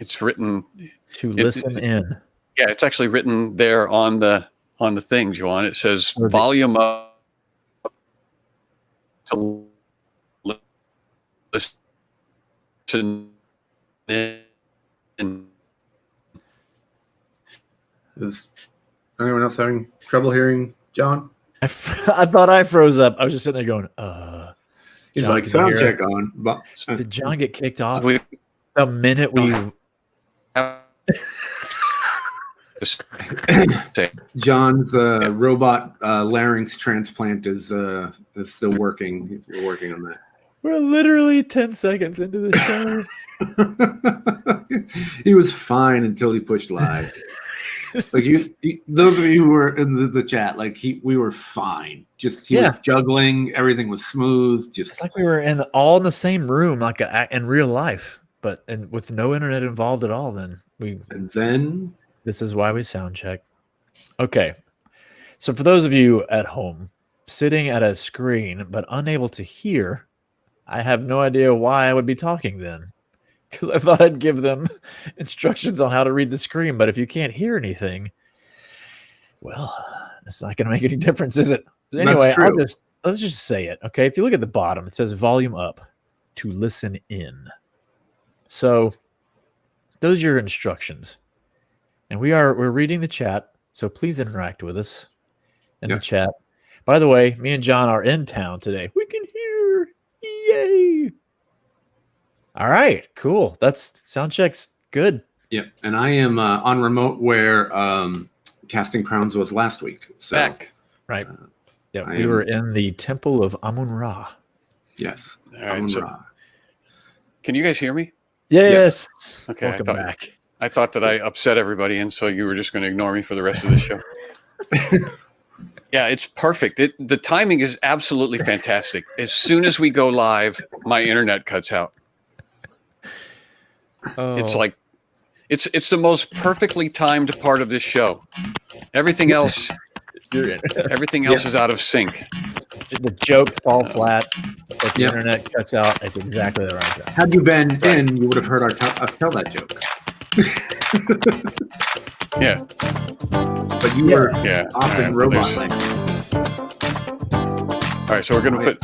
It's written to listen in. Yeah, it's actually written there on the thing, Joanne. It says volume up to listen in. Is anyone else having trouble hearing John? I thought I froze up. I was just sitting there going, He's John, like, sound check on. Did John get kicked off the minute we... John's robot larynx transplant is still working. We're working on that. We're literally 10 seconds into the show. He was fine until he pushed live. Like those of you who were in the chat, like we were fine. Just he was juggling, everything was smooth. Just it's like we were all in the same room, like in real life, but with no internet involved at all. Then this is why we sound check. Okay, so for those of you at home sitting at a screen but unable to hear, I have no idea why I would be talking then, because I thought I'd give them instructions on how to read the screen. But if you can't hear anything, well, it's not going to make any difference, is it? Anyway, let's just say it. Okay, if you look at the bottom, it says volume up to listen in. So those are your instructions, and we're reading the chat. So please interact with us in the chat. By the way, me and John are in town today. We can hear. Yay! All right, cool. That's sound check's good. Yep, and I am on remote where Casting Crowns was last week. So, right. We were in the Temple of Amun-Ra. Yes. All right. So, can you guys hear me? Yes. Okay. Welcome back. I thought that I upset everybody, and so you were just going to ignore me for the rest of the show. Yeah, it's perfect. The timing is absolutely fantastic. As soon as we go live, my internet cuts out. Oh. It's like it's the most perfectly timed part of this show. Everything else is out of sync. The jokes fall flat, but the internet cuts out at exactly the right time. Had you been in, you would have heard us tell that joke. Yeah. But you were often robot like. All right, so we're gonna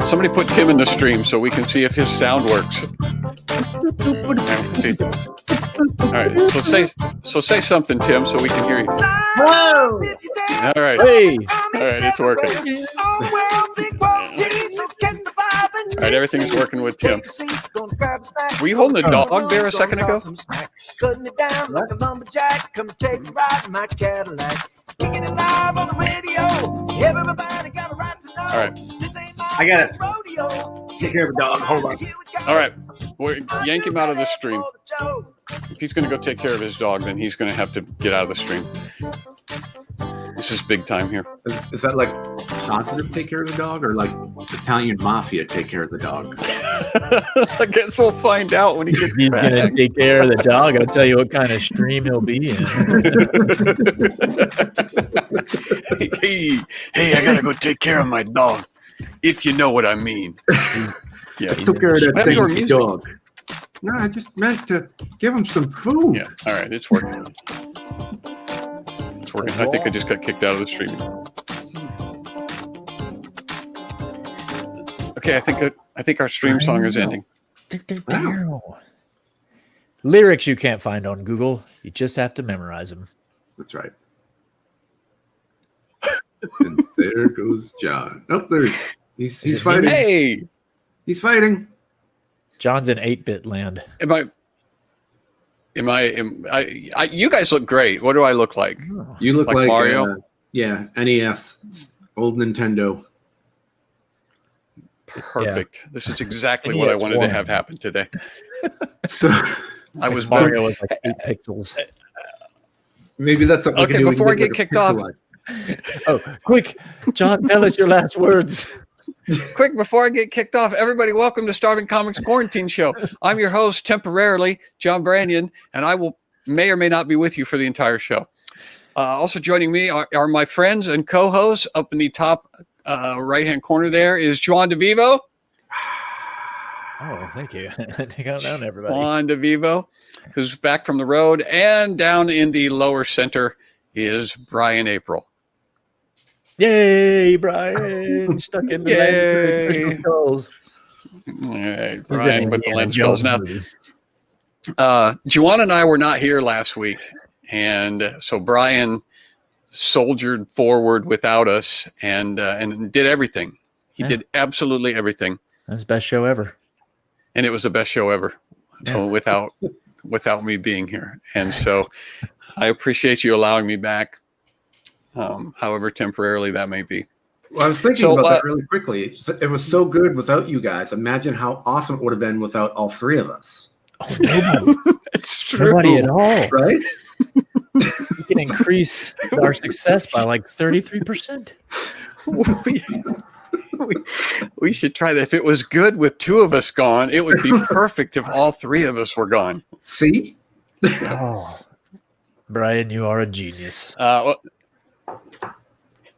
somebody put Tim in the stream so we can see if his sound works. All right, so say something, Tim, so we can hear you. Whoa! All right. Hey. All right, it's working. All right, everything's working with Tim. Were you holding a dog there a second ago? Cutting it down like a lumberjack. Come take a ride in my Cadillac. Kicking it live on the radio. Everybody got a right to know. All right. I got it. Take care of the dog. Hold on. All right. Yank him out of the stream. If he's going to go take care of his dog, then he's going to have to get out of the stream. This is big time here. Is that like positive take care of the dog, or like Italian mafia take care of the dog? I guess we'll find out when he gets He's back. He's going to take care of the dog. I'll tell you what kind of stream he'll be in. hey, I got to go take care of my dog, if you know what I mean. Yeah, took care of that thing, dog. No, I just meant to give him some food. Yeah, all right, it's working. It's working. I think I just got kicked out of the stream. Okay, I think our stream song is ending. Lyrics you can't find on Google. You just have to memorize them. That's right. And there goes John. Oh, there he's fighting. Hey, he's fighting. John's in 8-bit land. Am I? You guys look great. What do I look like? You look like Mario. NES, old Nintendo. Perfect. Yeah. This is exactly what I wanted to have happen today. So I was Mario with like 8 pixels. Maybe that's something. Okay, before I get kicked off. Oh, quick, John, tell us your last words. Quick, before I get kicked off, everybody, welcome to Starving Comics Quarantine Show. I'm your host, temporarily, John Branyan, and I may or may not be with you for the entire show. Also joining me are my friends and co-hosts. Up in the top right-hand corner there is Juan DeVivo. Oh, thank you. Take on down, everybody. Juan DeVivo, who's back from the road. And down in the lower center is Brian April. Yay, Brian! Stuck in the land of crystal skulls. All right, Brian with the land skulls. Now, movie. Juwan and I were not here last week, and so Brian soldiered forward without us and did everything. He did absolutely everything. That's the best show ever. And it was the best show ever. So without me being here. And so I appreciate you allowing me back, however temporarily that may be. Well, I was thinking about that really quickly. It was so good without you guys. Imagine how awesome it would have been without all three of us. Oh, nobody. It's true. Nobody at all. Right? We can increase our success by like 33%. We should try that. If it was good with two of us gone, it would be perfect if all three of us were gone. See? Oh, Brian, you are a genius.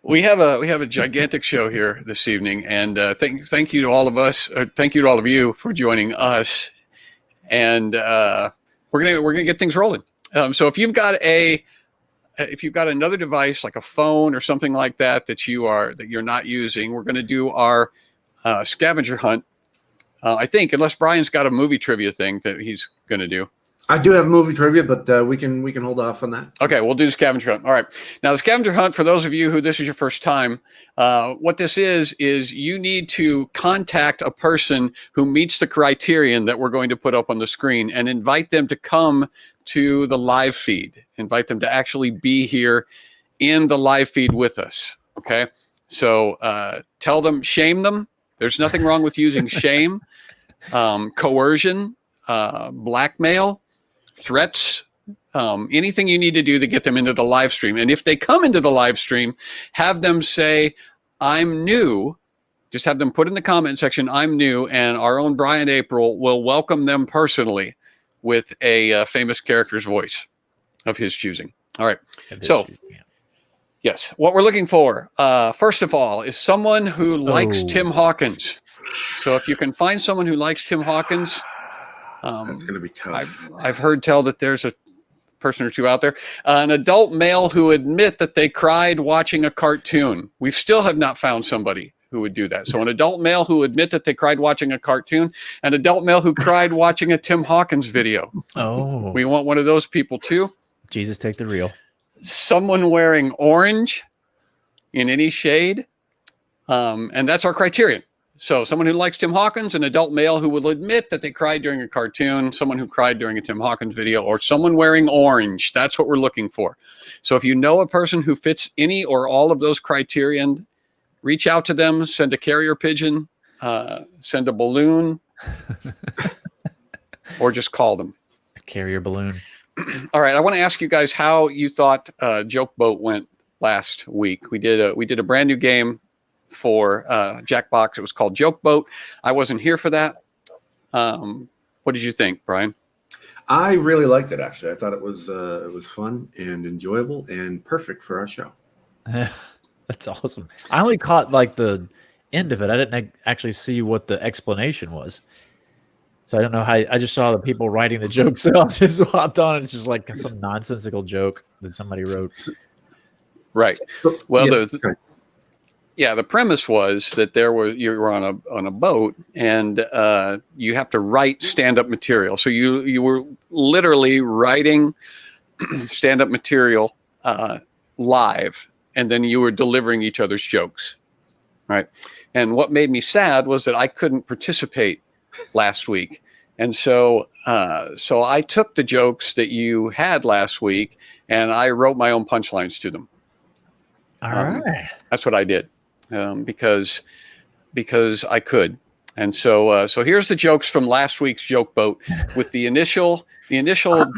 We have a gigantic show here this evening, and thank you to all of us. Thank you to all of you for joining us, and we're gonna get things rolling. So if you've got another device like a phone or something like that you're not using, we're going to do our scavenger hunt. I think, unless Brian's got a movie trivia thing that he's going to do. I do have movie trivia, but we can hold off on that. Okay, we'll do the scavenger hunt. All right. Now, the scavenger hunt, for those of you who this is your first time, what this is you need to contact a person who meets the criterion that we're going to put up on the screen and invite them to come to the live feed. Invite them to actually be here in the live feed with us. Okay. So tell them, shame them. There's nothing wrong with using shame, coercion, blackmail, threats, anything you need to do to get them into the live stream. And if they come into the live stream, have them say, I'm new. Just have them put in the comment section, I'm new, and our own Brian April will welcome them personally with a famous character's voice of his choosing. All right. So, yes, what we're looking for, first of all, is someone who likes Tim Hawkins. So if you can find someone who likes Tim Hawkins, that's going to be tough. I've heard tell that there's a person or two out there. An adult male who admit that they cried watching a cartoon. We still have not found somebody who would do that. So an adult male who admit that they cried watching a cartoon, an adult male who cried watching a Tim Hawkins video. Oh, We want one of those people too. Jesus, take the reel. Someone wearing orange in any shade. And that's our criterion. So someone who likes Tim Hawkins, an adult male who will admit that they cried during a cartoon, someone who cried during a Tim Hawkins video, or someone wearing orange. That's what we're looking for. So if you know a person who fits any or all of those criterion, reach out to them, send a carrier pigeon, send a balloon, or just call them. A carrier balloon. All right. I want to ask you guys how you thought Joke Boat went last week. We did a brand new game for Jackbox. It was called Joke Boat. I wasn't here for that. What did you think, Brian? I really liked it, actually. I thought it was fun and enjoyable and perfect for our show. That's awesome. I only caught like the end of it. I didn't actually see what the explanation was. So I don't know how. I just saw the people writing the joke, so I just hopped on. And it's just like some nonsensical joke that somebody wrote. Right. Well, yeah, the premise was that you were on a boat, and you have to write stand-up material. So you were literally writing stand-up material live, and then you were delivering each other's jokes, right? And what made me sad was that I couldn't participate last week. And so I took the jokes that you had last week and I wrote my own punchlines to them. All right. That's what I did because I could. And so here's the jokes from last week's Joke Boat with the initial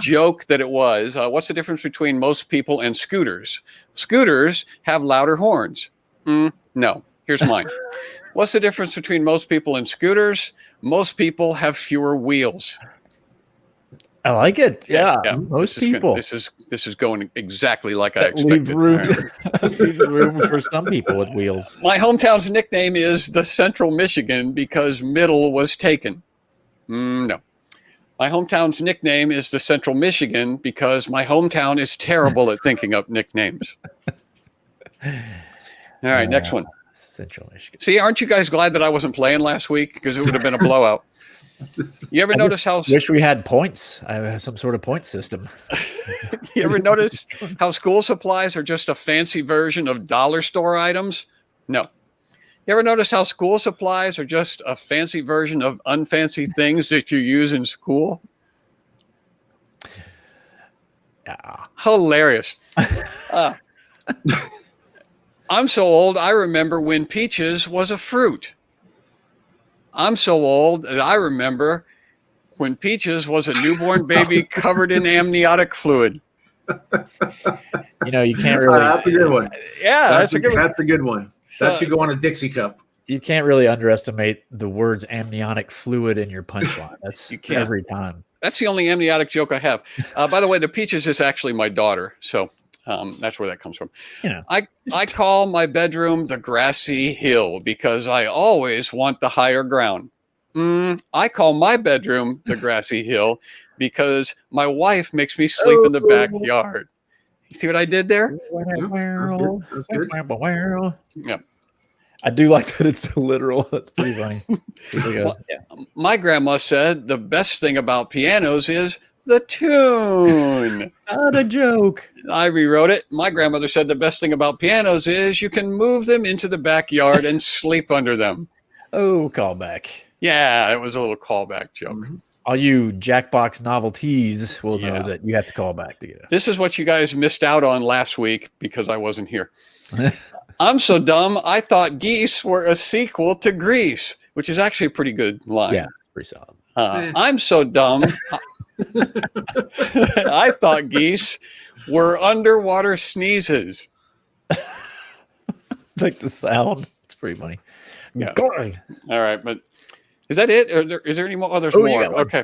joke that it was. What's the difference between most people and scooters? Scooters have louder horns. No. Here's mine. What's the difference between most people and scooters? Most people have fewer wheels. I like it. Yeah. Most this people. This is going exactly like I Leave expected. leave room for some people with wheels. My hometown's nickname is the Central Michigan because middle was taken. No. My hometown's nickname is the Central Michigan because my hometown is terrible at thinking up nicknames. All right, next one. Central Michigan. See, aren't you guys glad that I wasn't playing last week? Because it would have been a blowout. You ever notice how... Wish we had points. I have some sort of point system. You ever notice how school supplies are just a fancy version of dollar store items? No. You ever notice how school supplies are just a fancy version of unfancy things that you use in school? Yeah. Hilarious. I'm so old, I remember when peaches was a fruit. I'm so old that I remember when peaches was a newborn baby covered in amniotic fluid. You know, you can't really... That's a good one. Yeah, that's a good one. That's a good one. That should go on a Dixie cup. You can't really underestimate the words amniotic fluid in your punchline. That's You can't. every time. That's the only amniotic joke I have. By the way, the peaches is actually my daughter, so that's where that comes from. You know, I call my bedroom the grassy hill because I always want the higher ground. I call my bedroom the grassy hill because my wife makes me sleep in the backyard. You see what I did there? That's good. Yeah. I do like that it's literal. That's pretty funny. My grandma said the best thing about pianos is the tune. Not a joke. I rewrote it. My grandmother said the best thing about pianos is you can move them into the backyard and sleep under them. Oh, callback. Yeah, it was a little callback joke. Mm-hmm. All you Jackbox novelties will know that you have to call back to get it. This is what you guys missed out on last week because I wasn't here. I'm so dumb, I thought geese were a sequel to Grease, which is actually a pretty good line. Yeah, pretty solid. I'm so dumb, I thought geese were underwater sneezes. Like the sound. It's pretty funny. Yeah. Going. All right, but is that it? Or is there any more? Oh, there's Oh, you more. got one. Okay.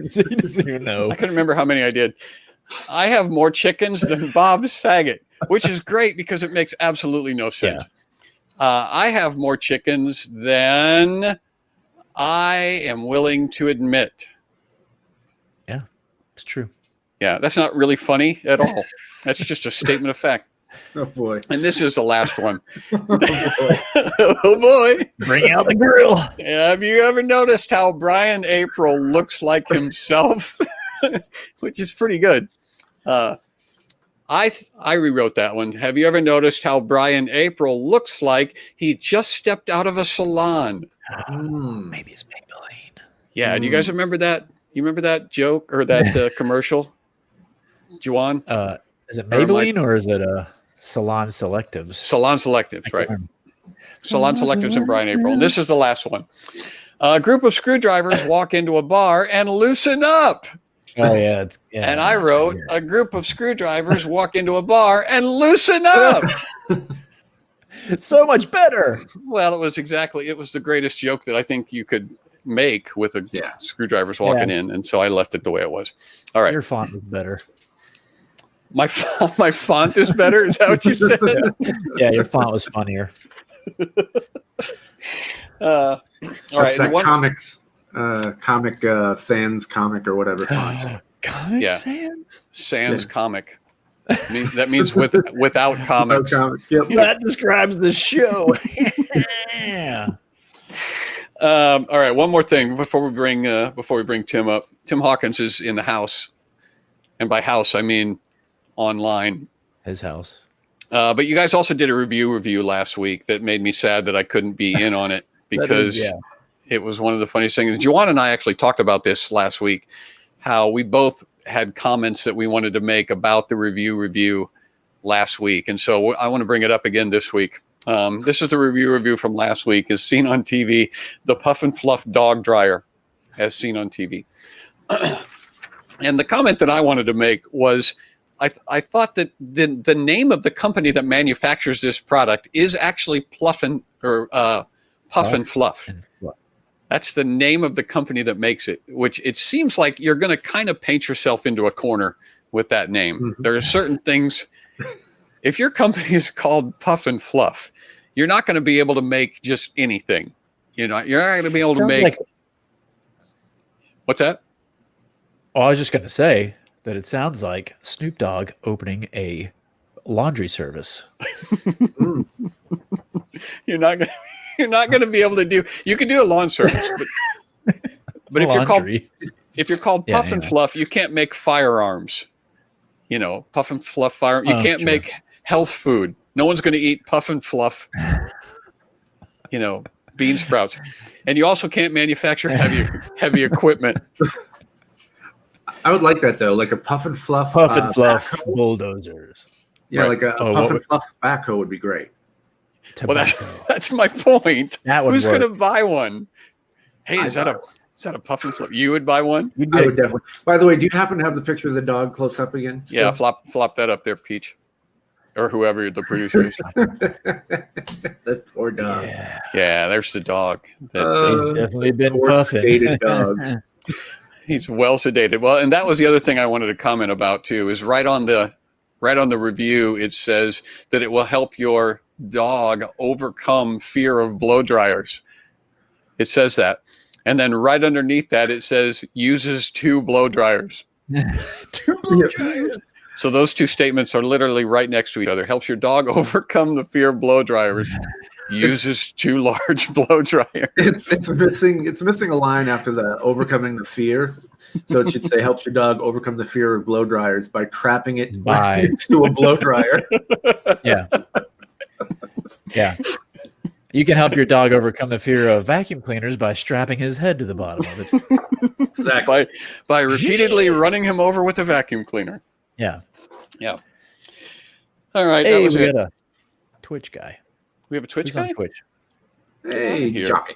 He doesn't even know. I couldn't remember how many I did. I have more chickens than Bob Saget, which is great because it makes absolutely no sense. I have more chickens than I am willing to admit. Yeah, it's true. Yeah, that's not really funny at all. That's just a statement of fact. Oh boy. And this is the last one. Oh boy. Oh boy. Bring out the grill. Have you ever noticed how Brian April looks like himself? Which is pretty good. I rewrote that one. Have you ever noticed how Brian April looks like he just stepped out of a salon? Maybe it's Maybelline. Yeah. Do you guys remember that? You remember that joke or that commercial? Juwan? Is it Maybelline or is it Salon Selectives? Salon Selectives, right. Salon Selectives and Brian April. And this is the last one. A group of screwdrivers walk into a bar and loosen up. Oh, yeah. And I wrote, a group of screwdrivers walk into a bar and loosen up. It's so much better. Well, it was the greatest joke that I think you could make with screwdrivers walking in. And so I left it the way it was. All right. Your font was better. My font is better? Is that what you said? Yeah, your font was funnier. All right. That Comic Sans comic or whatever font. Comic Sans? Sans comic. That means without comics. No comic. Yep. That describes the show. Yeah. All right, one more thing before we bring Tim up. Tim Hawkins is in the house, and by house I mean online. His house. But you guys also did a review last week that made me sad that I couldn't be in on it because it was one of the funniest things. Juwan and I actually talked about this last week, how we both had comments that we wanted to make about the review last week. And so I want to bring it up again this week. This is the review from last week, as seen on TV, the Puff and Fluff dog dryer, as seen on TV. And the comment that I wanted to make was, I thought that the name of the company that manufactures this product is actually Puff and Fluff. That's the name of the company that makes it, which it seems like you're going to kind of paint yourself into a corner with that name. Mm-hmm. There are certain things. If your company is called Puff and Fluff, you're not going to be able to make just anything. You're not going to be able to make. What's that? Oh, I was just going to say that it sounds like Snoop Dogg opening a laundry service. You're not gonna be able to do. You can do a lawn service, but if you're called Puff and Fluff, you can't make firearms. You know, Puff and Fluff fire. You can't make health food. No one's going to eat Puff and Fluff. You know, bean sprouts, and you also can't manufacture heavy equipment. I would like that though, like a Puff and Fluff bulldozers. Yeah, like a Puff and Fluff backhoe would be great. Well, that's my point. Who's going to buy one? Hey, is that a Puff and Fluff? You would buy one? I would definitely. By the way, do you happen to have the picture of the dog close up again? Still? Yeah, flop that up there, Peach, or whoever the producer is. That poor dog. Yeah, there's the dog. He's definitely been puffing. Dog. He's well sedated. Well, and that was the other thing I wanted to comment about too. Is right on the review, it says that it will help your dog overcome fear of blow dryers. It says that. And then right underneath that, it says uses 2 blow dryers. 2 blow dryers. So those 2 statements are literally right next to each other. Helps your dog overcome the fear of blow dryers. Uses 2 large blow dryers. It's missing a line after the overcoming the fear. So it should say helps your dog overcome the fear of blow dryers by trapping it into a blow dryer. Yeah. Yeah. You can help your dog overcome the fear of vacuum cleaners by strapping his head to the bottom of it. Exactly. By repeatedly running him over with a vacuum cleaner. Yeah. Yeah. All right. Hey, that was we it. got a Twitch guy. We have a Twitch Who's guy? on Twitch? Hey, Jockey.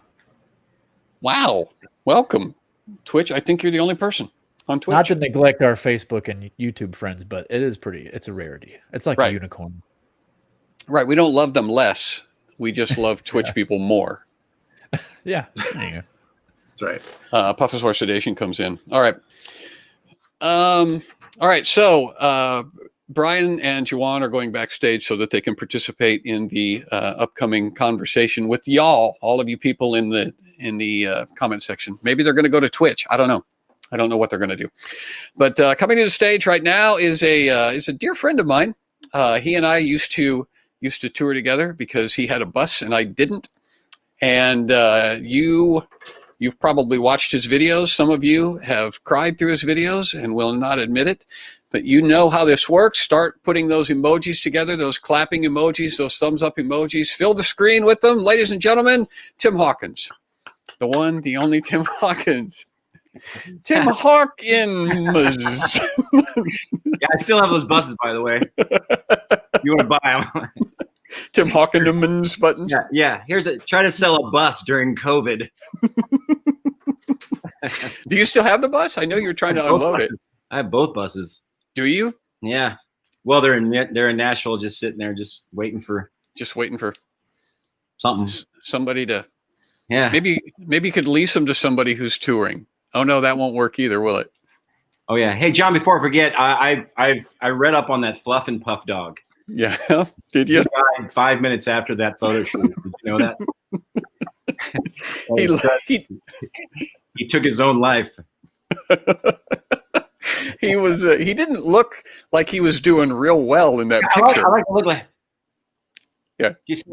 Wow. Welcome, Twitch. I think you're the only person on Twitch. Not to neglect our Facebook and YouTube friends, but it's a rarity. It's like a unicorn. Right. We don't love them less. We just love Twitch people more. Yeah. There you go. That's right. Puff's Horse Sedation comes in. All right. All right. So Brian and Juwan are going backstage so that they can participate in the upcoming conversation with y'all, all of you people in the comment section. Maybe they're going to go to Twitch. I don't know. I don't know what they're going to do. But coming to the stage right now is a dear friend of mine. He and I used to tour together because he had a bus and I didn't. And you've probably watched his videos. Some of you have cried through his videos and will not admit it. But you know how this works. Start putting those emojis together, those clapping emojis, those thumbs up emojis. Fill the screen with them. Ladies and gentlemen, Tim Hawkins. The one, the only Tim Hawkins. Tim Hawkins. Yeah, I still have those buses, by the way. You want to buy them? Tim Hawkins buttons. Yeah. Try to sell a bus during COVID. Do you still have the bus? I know you're trying to unload it. I have both buses. Do you? Yeah. Well, they're in Nashville, just sitting there, just waiting for something. Somebody to. Yeah. Maybe you could lease them to somebody who's touring. Oh no, that won't work either, will it? Oh yeah. Hey John, before I forget, I read up on that Fluff and Puff dog. Yeah. Did you? He died 5 minutes after that photo shoot. Did you know that? He took his own life. He was. He didn't look like he was doing real well in that picture. I like to look like. Yeah. You see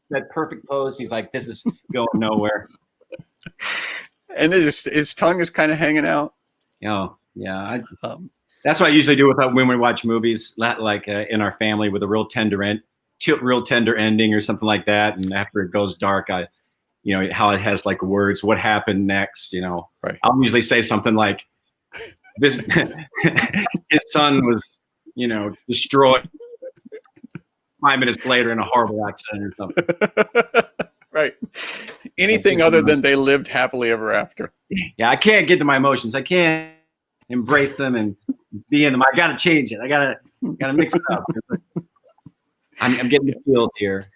that perfect pose. He's like, this is going nowhere. And his tongue is kind of hanging out. Oh yeah. That's what I usually do when we watch movies, like in our family, with a real tender ending or something like that. And after it goes dark, how it has like words, what happened next, Right. I'll usually say something like, this, his son was, destroyed 5 minutes later in a horrible accident or something. Right. Anything other than they lived happily ever after. Yeah, I can't get to my emotions. I can't embrace them and be in them. I got to change it. I got to mix it up. I'm getting the feels here.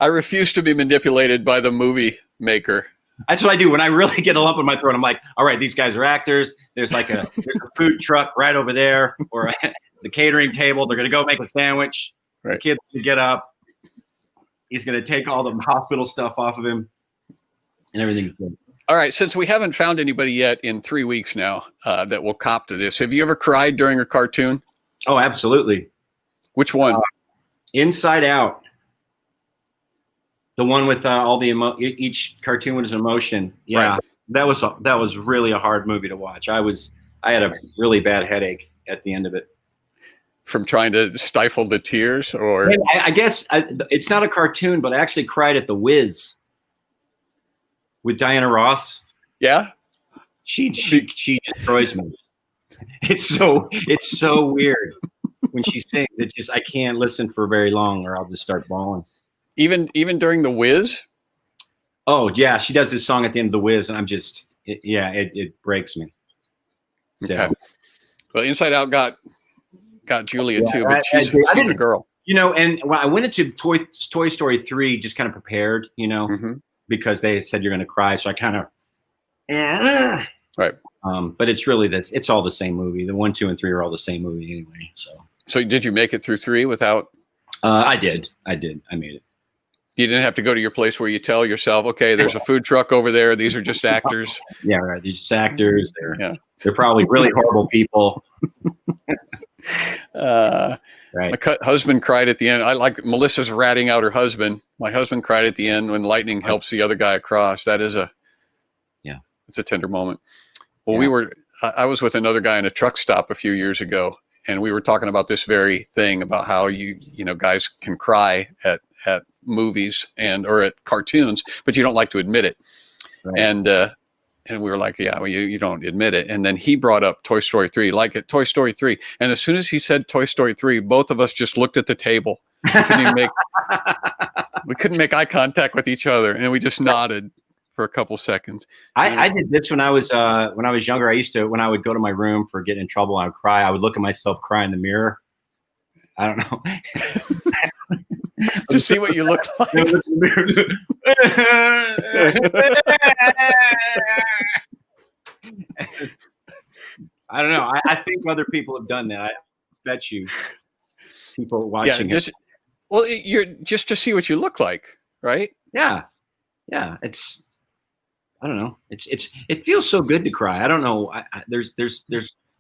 I refuse to be manipulated by the movie maker. That's what I do when I really get a lump in my throat. I'm like, all right, these guys are actors. There's a food truck right over there, or the catering table. They're going to go make a sandwich. Right. The kid's going to get up. He's going to take all the hospital stuff off of him, and everything's good. All right. Since we haven't found anybody yet in 3 weeks now that will cop to this, have you ever cried during a cartoon? Oh, absolutely. Which one? Inside Out. The one with all the each cartoon was an emotion. Yeah, Right. that was really a hard movie to watch. I had a really bad headache at the end of it. From trying to stifle the tears, or I guess it's not a cartoon, but I actually cried at The Wiz with Diana Ross. yeah, She destroys me. It's so weird when she sings. It just I can't listen for very long, or I'll just start bawling. even during The Wiz. Oh yeah, she does this song at the end of The Wiz, and I'm just it breaks me. So. Okay. Well, Inside Out got Julia too, I but she's a girl. You know, and when I went into Toy Story 3, just kind of prepared, you know, because they said you're going to cry, so I kind of right. But it's really this. It's all the same movie. The 1, 2, and 3 are all the same movie anyway. So did you make it through 3 without? I did. I made it. You didn't have to go to your place where you tell yourself, okay, there's a food truck over there. These are just actors. Yeah, right. These just actors. They're probably really horrible people. Right. My husband cried at the end. I like Melissa's ratting out her husband. My husband cried at the end when lightning helps the other guy across. That is it's a tender moment. Well, I was with another guy in a truck stop a few years ago, and we were talking about this very thing about how you guys can cry at movies or at cartoons, but you don't like to admit it. Right. And we were like, yeah, well, you don't admit it. And then he brought up Toy Story 3, like at Toy Story 3. And as soon as he said Toy Story 3, both of us just looked at the table. We couldn't make eye contact with each other, and we just nodded for a couple seconds. I did this when I was younger. I used to, when I would go to my room for getting in trouble, I would cry. I would look at myself cry in the mirror. I don't know. To see what you look like. I don't know. I think other people have done that. I bet you people watching it. You're just to see what you look like, right? Yeah. It's I don't know. It feels so good to cry. I don't know. There's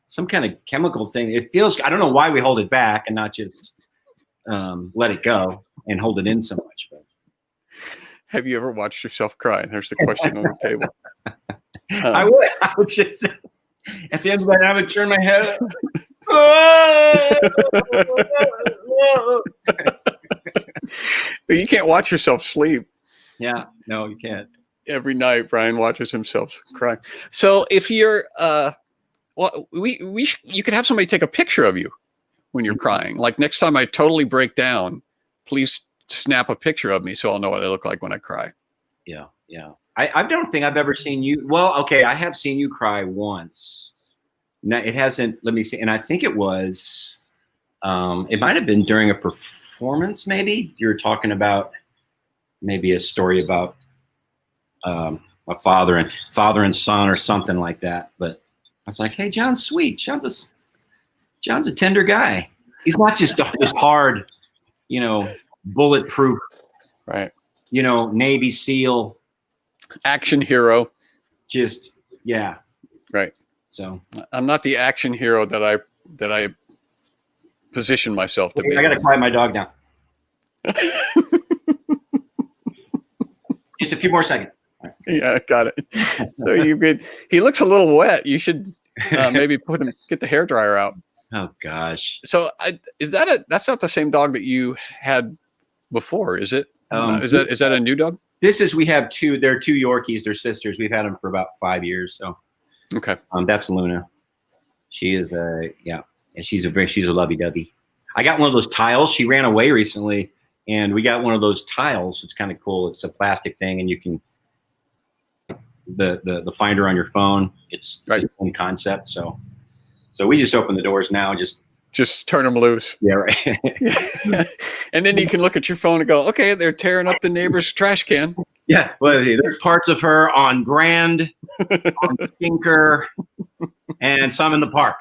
some kind of chemical thing. It feels. I don't know why we hold it back and not just let it go and hold it in so much. But have you ever watched yourself cry? There's the question on the table. I would just at the end of the night I would turn my head. But you can't watch yourself sleep. Yeah, no, you can't. Every night, Brian watches himself cry. So if you're, you could have somebody take a picture of you when you're crying. Like next time I totally break down, please snap a picture of me so I'll know what I look like when I cry. Yeah. I don't think I've ever seen you. Well, okay, I have seen you cry once. No, it hasn't. Let me see. And I think it was. It might have been during a performance. Maybe you were talking about maybe a story about a father and son or something like that. But I was like, hey, John's sweet. John's a tender guy. He's not just this hard, bulletproof, right? Navy SEAL, action hero. Just right. So I'm not the action hero that I position myself to be. I gotta quiet my dog down. Just a few more seconds. Yeah, got it. So he looks a little wet. You should maybe get the hairdryer out. Oh gosh. So that's not the same dog that you had before, is it? Is that a new dog? We have two. They're two Yorkies. They're sisters. We've had them for about 5 years. So okay. That's Luna. She is and she's a lovey-dovey. I got one of those tiles. She ran away recently, and we got one of those tiles. It's kind of cool. It's a plastic thing, and you can the finder on your phone. It's right. Its own concept. So we just open the doors now and just turn them loose. Yeah, right. And then you can look at your phone and go, okay, they're tearing up the neighbor's trash can. Yeah, well, there's parts of her on Grand, on Stinker, and some in the park.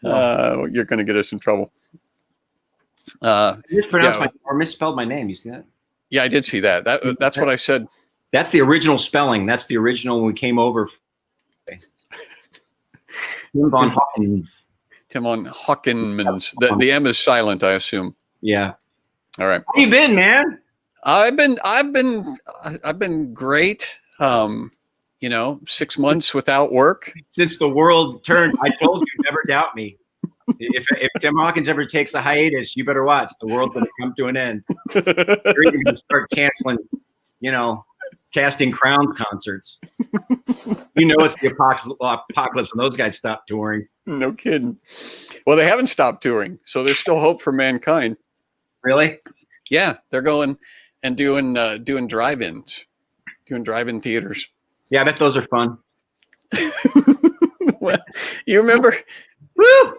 You're going to get us in trouble. Mispronounced or misspelled my name. You see that? Yeah, I did see that. That's what I said That's the original spelling. That's the original when we came over. Tim von Hawkins. Tim von Hawkins. The M is silent, I assume. Yeah. All right. How you been, man? I've been great. 6 months without work. Since the world turned, I told you, never doubt me. If Tim Hawkins ever takes a hiatus, you better watch. The world's going to come to an end. They're even going to start canceling, Casting Crowns concerts. It's the apocalypse when those guys stop touring. No kidding. Well, they haven't stopped touring, so there's still hope for mankind. Really? Yeah, they're going and doing drive-ins, doing drive-in theaters. Yeah, I bet those are fun. Well, you remember? Woo!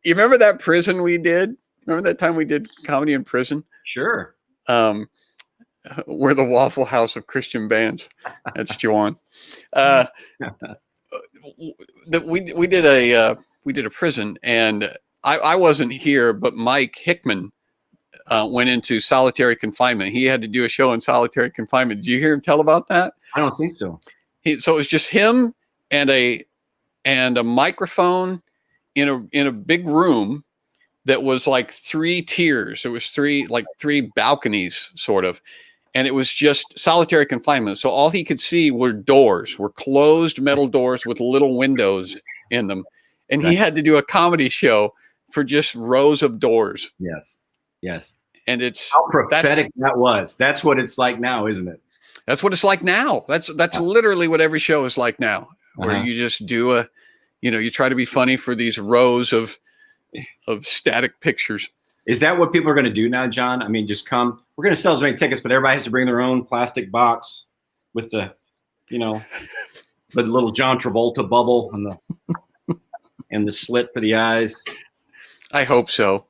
You remember that prison we did? Remember that time we did comedy in prison? Sure. We're the Waffle House of Christian bands. That's Juwan. We did a prison, and I wasn't here, but Mike Hickman went into solitary confinement. He had to do a show in solitary confinement. Did you hear him tell about that? I don't think so. So it was just him and a microphone in a big room that was like 3 tiers. There was three balconies, sort of. And it was just solitary confinement. So all he could see were closed metal doors with little windows in them. And he had to do a comedy show for just rows of doors. Yes. Yes. And it's how prophetic that was. That's what it's like now, isn't it? That's what it's like now. That's literally what every show is like now, where you just do you try to be funny for these rows of static pictures. Is that what people are going to do now, John? I mean, just come. We're going to sell as many tickets, but everybody has to bring their own plastic box with the, the little John Travolta bubble and the slit for the eyes. I hope so.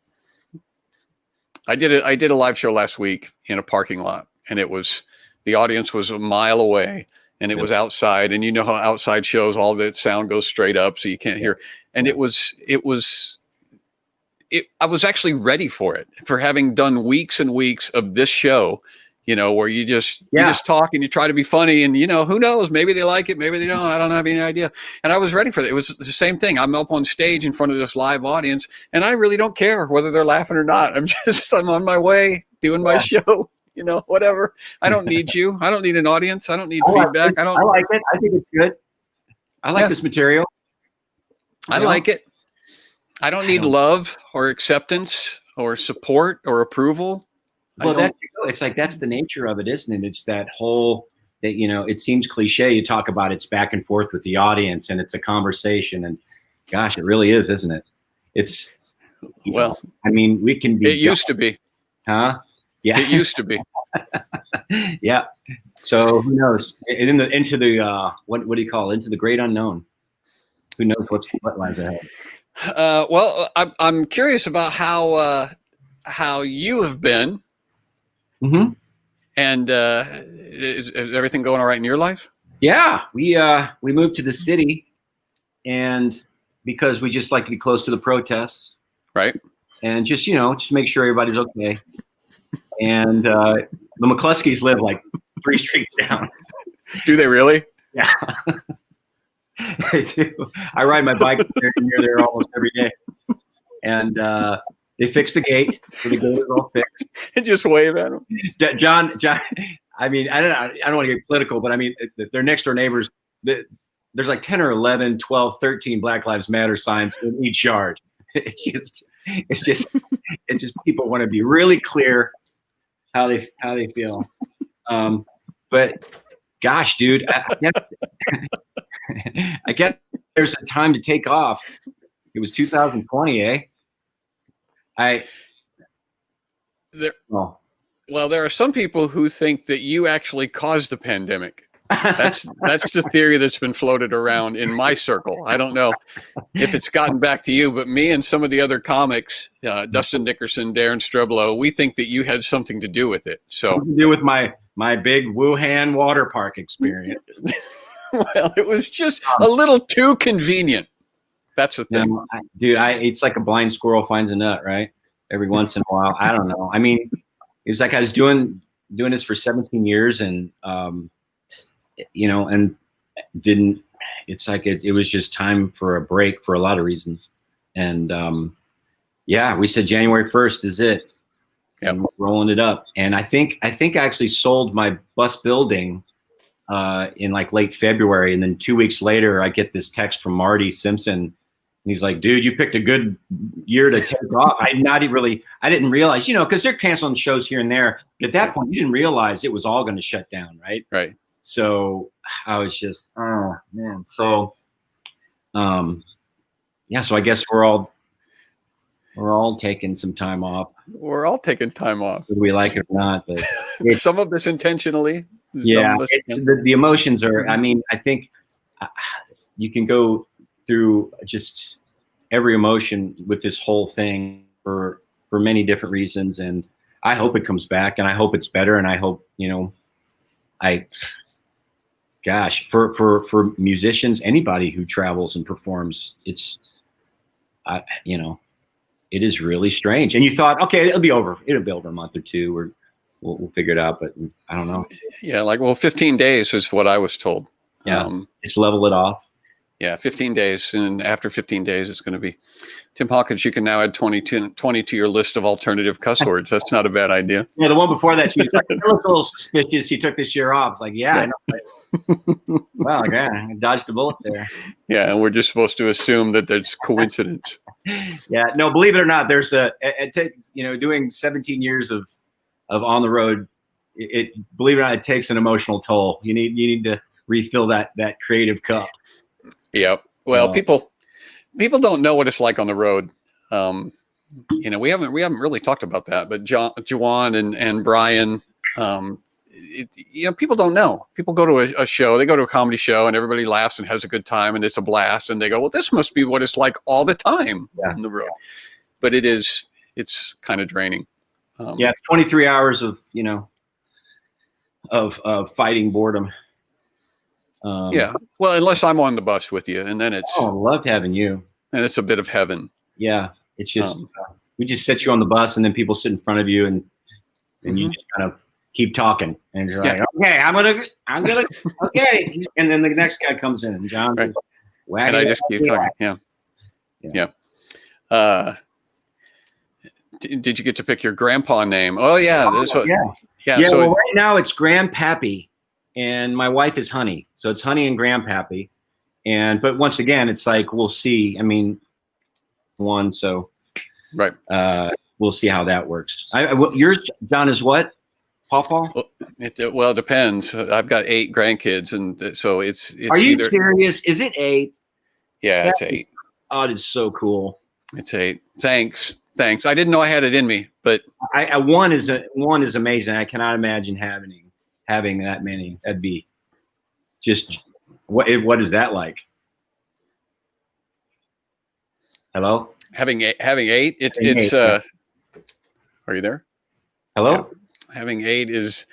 I did a live show last week in a parking lot, and the audience was a mile away, and it was outside, and you know how outside shows, all that sound goes straight up, so you can't hear. And I was actually ready for it, for having done weeks and weeks of this show, where you just talk and you try to be funny, and who knows, maybe they like it, maybe they don't. I don't have any idea. And I was ready for it. It was the same thing. I'm up on stage in front of this live audience, and I really don't care whether they're laughing or not. I'm on my way doing my show, whatever. I don't need you. I don't need an audience. I don't need feedback. I like it. I think it's good. I like this material. I like it. I don't need love or acceptance or support or approval. Well, it's like, that's the nature of it, isn't it? It's that whole, that, it seems cliche. You talk about it's back and forth with the audience, and it's a conversation, and gosh, it really is, isn't it? It's, we can be. It used to be. Huh? Yeah. It used to be. Yeah. So who knows? Into the what do you call it? Into the great unknown. Who knows what lies ahead? Well, I'm curious about how you have been. Mm-hmm. And is everything going all right in your life? Yeah, we moved to the city, and because we just like to be close to the protests, right? And just make sure everybody's okay. And the McCluskeys live like 3 streets down. Do they really? Yeah. I do. I ride my bike near there almost every day, and they fixed the gate. So the gate is all fixed. And just wave at them. John. I mean, I don't want to get political, but I mean, their next door neighbors. There's like 10 or 11, 12, 13 Black Lives Matter signs in each yard. It's just people want to be really clear how they feel. But gosh, dude, I guess there's a time to take off. It was 2020, eh? Well, there are some people who think that you actually caused the pandemic. That's the theory that's been floated around in my circle. I don't know if it's gotten back to you, but me and some of the other comics, Dustin Dickerson, Darren Streblow, we think that you had something to do with it. So something to do with my big Wuhan water park experience. Well, it was just a little too convenient. That's the thing. Dude, it's like a blind squirrel finds a nut, right? Every once in a while. I don't know. I mean, it was like I was doing this for 17 years, and and didn't. It's like it was just time for a break for a lot of reasons, and we said January 1st is it. Yep. And rolling it up. And I think I actually sold my bus building in like late February. And then 2 weeks later, I get this text from Marty Simpson. And he's like, dude, you picked a good year to take off. I didn't realize, because they're canceling shows here and there. But at that point, you didn't realize it was all going to shut down, right? Right. So I was just, oh, man. So, so I guess we're all taking some time off. We're all taking time off. Whether we like it or not. But some of this intentionally. Yeah, the emotions are, I mean, I think you can go through just every emotion with this whole thing for many different reasons. And I hope it comes back, and I hope it's better. And I hope, for musicians, anybody who travels and performs, it is really strange. And you thought, okay, it'll be over a month or two, or we'll figure it out. But I don't know. Yeah. 15 days is what I was told. Yeah. Just level it off. Yeah. 15 days. And after 15 days, it's going to be Tim Hawkins. You can now add 20 to your list of alternative cuss words. That's not a bad idea. Yeah. The one before that, she was like, a little suspicious. He took this year off. It's like, yeah. I know. Well, I dodged a bullet there. Yeah, and we're just supposed to assume that there's coincidence. Yeah, no, believe it or not, there's doing 17 years of on the road. Believe it or not, it takes an emotional toll. You need to refill that creative cup. Yep. Well, people don't know what it's like on the road. We haven't really talked about that, but Juwan and Brian. People don't know. People go to a show, they go to a comedy show, and everybody laughs and has a good time, and it's a blast. And they go, well, this must be what it's like all the time on the road. But it's kind of draining. It's 23 hours of fighting boredom. Well, unless I'm on the bus with you, and then it's. Oh, I loved having you. And it's a bit of heaven. Yeah, it's just we just set you on the bus, and then people sit in front of you, and you just kind of keep talking, and you're like, okay, I'm gonna, okay, and then the next guy comes in, and John, right. And I just keep talking. Yeah. Did you get to pick your grandpa name? Oh yeah, yeah. So well, right now it's Grandpappy, and my wife is Honey, so it's Honey and Grandpappy, but once again, it's like we'll see. I mean, so right. We'll see how that works. Yours, John, is what? Pawpaw? Well, it depends. I've got 8 grandkids, and so it's. Are you serious? Is it 8? Yeah, it's 8. Oh, it is so cool. It's 8. Thanks. I didn't know I had it in me, but one is amazing. I cannot imagine having that many. That'd be just what is that like? Hello? Having 8. It's. Are you there? Hello? Yeah. Having 8 is,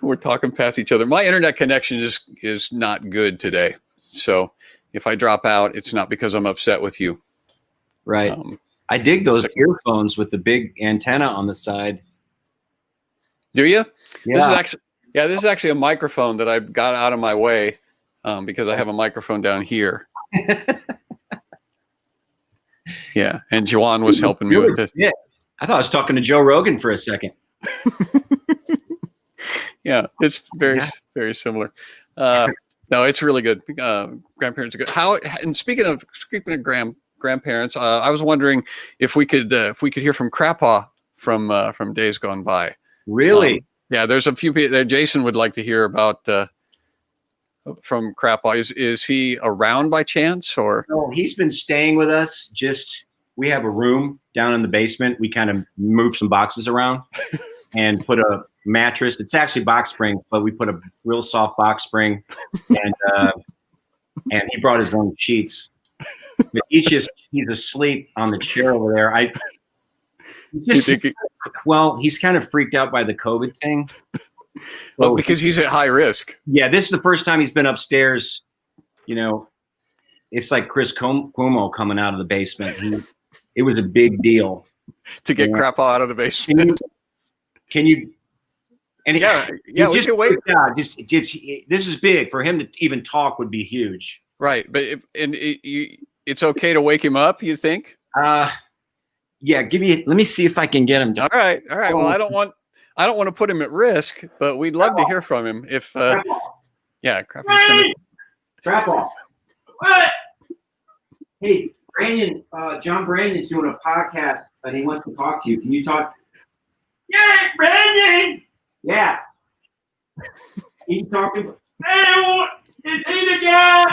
we're talking past each other. My internet connection is not good today. So if I drop out, it's not because I'm upset with you. Right. I dig those earphones with the big antenna on the side. Do you? Yeah. This is actually a microphone that I got out of my way because I have a microphone down here. Yeah. And Juwan was helping me with it. Yeah. I thought I was talking to Joe Rogan for a second. Yeah, it's very similar. No, it's really good. Grandparents are good. And speaking of grandparents, I was wondering if we could hear from Crappaw from days gone by. Really? Yeah, there's a few people that Jason would like to hear about from Crappaw. Is he around by chance, or? No, he's been staying with us. We have a room down in the basement. We kind of moved some boxes around and put a mattress. It's actually box spring, but we put a real soft box spring, and he brought his own sheets. But he's asleep on the chair over there. He's kind of freaked out by the COVID thing. Well, because he's at high risk. Yeah, this is the first time he's been upstairs. It's like Chris Cuomo coming out of the basement. It was a big deal to get Crappaw out of the basement. And And yeah, we can wait. This is big for him to even talk would be huge. Right, but it's okay to wake him up. You think? Yeah, let me see if I can get him. All right. Well, I don't want to put him at risk, but we'd love to hear from him. If yeah, Crappaw. What? Hey, Brandon, John Brandon's doing a podcast and he wants to talk to you. Can you talk? Yeah, Brandon. Yeah. Can you talk to him? Hey, is he the guy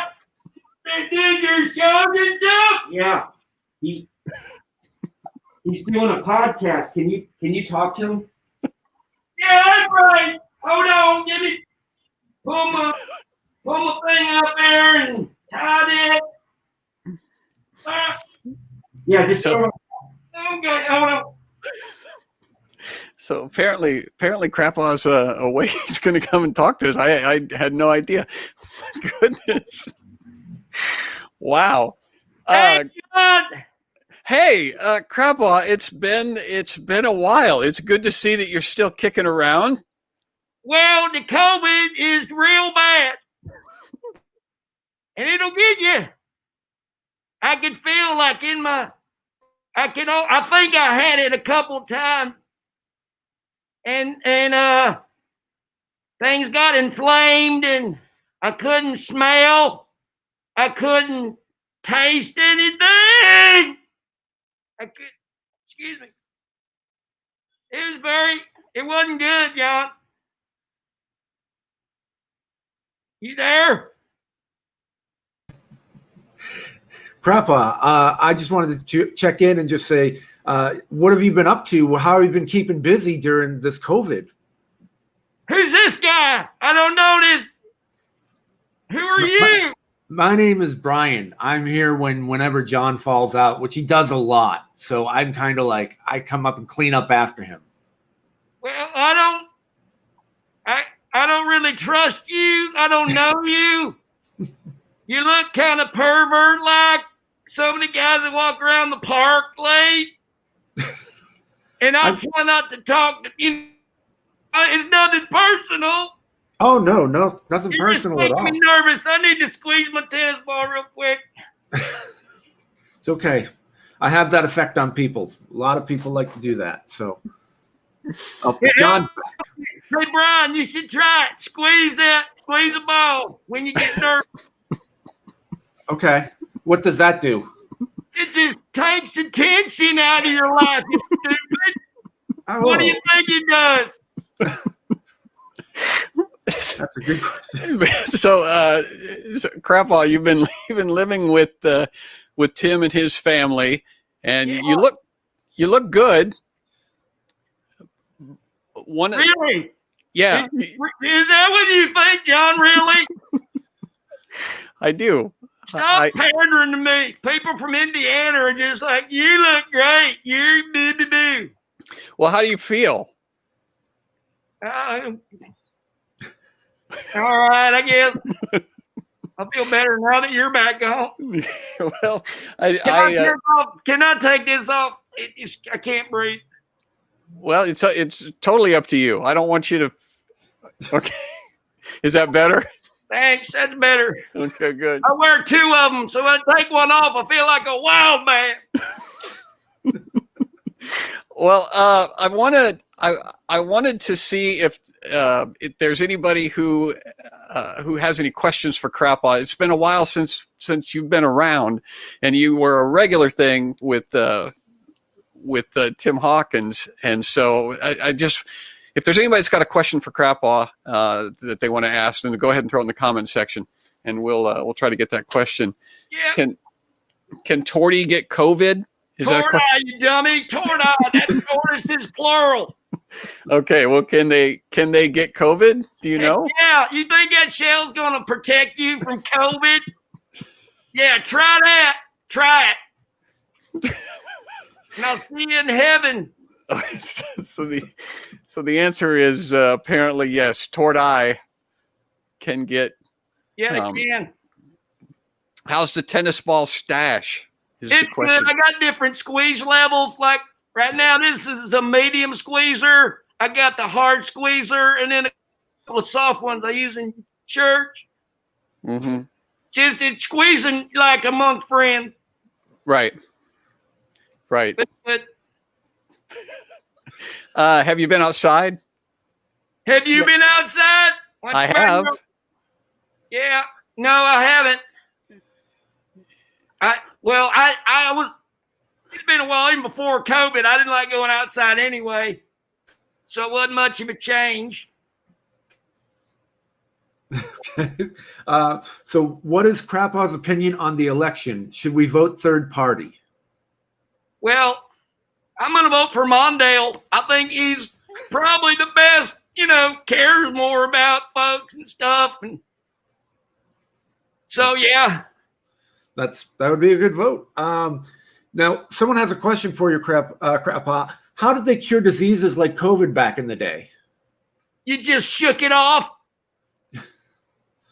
that did your show and stuff? Yeah. He's doing a podcast. Can you talk to him? Yeah, that's right. Hold on, give me pull my thing up there and tie it. Yeah, just okay, hold on. So apparently Crappaw's away. He's going to come and talk to us. I had no idea. Goodness. Wow. Hey, Crappaw, it's been a while. It's good to see that you're still kicking around. Well, the COVID is real bad. And it'll get you. I can feel like I think I had it a couple times. And things got inflamed and I couldn't smell. I couldn't taste anything. Excuse me. It wasn't good, John. You there? Crappa, I just wanted to check in and just say, what have you been up to? How have you been keeping busy during this COVID? Who's this guy? I don't know this. Who are you? My name is Brian. I'm here whenever John falls out, which he does a lot. So I'm kind of like, I come up and clean up after him. Well, I don't really trust you. I don't know you. You look kind of pervert like some of the guys that walk around the park late. And I try not to talk to you. It's nothing personal. Oh, no, nothing personal at all. You're making me nervous. I need to squeeze my tennis ball real quick. It's okay. I have that effect on people. A lot of people like to do that. So, John. Hey, Brian, you should try it. Squeeze the ball when you get nervous. Okay. What does that do? It just takes the tension out of your life, you stupid. Oh. What do you think it does? That's a good question. So Crappaw, you've been living with Tim and his family, and you look good. Really? Yeah. Is that what you think, John? Really? I do. Stop pandering to me. People from Indiana are just like, you look great. You're do. Well, how do you feel? All right, I guess. I feel better now that you're back home. Well, can I take this off? I can't breathe. Well, it's totally up to you. I don't want you to. Okay, is that better? Thanks, that's better. Okay, good. I wear two of them, so when I take one off, I feel like a wild man. Well, I wanted to see if there's anybody who has any questions for Crappaw. It's been a while since you've been around, and you were a regular thing with Tim Hawkins, and so I just, if there's anybody that's got a question for Crappaw that they want to ask, then go ahead and throw it in the comment section, and we'll try to get that question. Yeah. Can Torty get COVID? Torti, you dummy! Torti, that's tortoise is plural. Okay, well, can they get COVID? Do you know? Yeah, you think that shell's gonna protect you from COVID? Yeah, try that. Try it. And I'll see you in heaven. So the answer is apparently yes. Torti can get. Yeah, it can. How's the tennis ball stash? It's good. I got different squeeze levels. Like right now, this is a medium squeezer. I got the hard squeezer and then a couple of soft ones I use in church. Mm-hmm. Just it's squeezing like among friends. Right. Right. But Have you been outside? have you been outside? I have. Yeah. No, I haven't. I was. It's been a while, even before COVID. I didn't like going outside anyway, so it wasn't much of a change. So what is Crappaw's opinion on the election? Should we vote third party? Well, I'm going to vote for Mondale. I think he's probably the best, cares more about folks and stuff. And so, yeah. That would be a good vote. Now, someone has a question for you, Crappaw. How did they cure diseases like COVID back in the day? You just shook it off.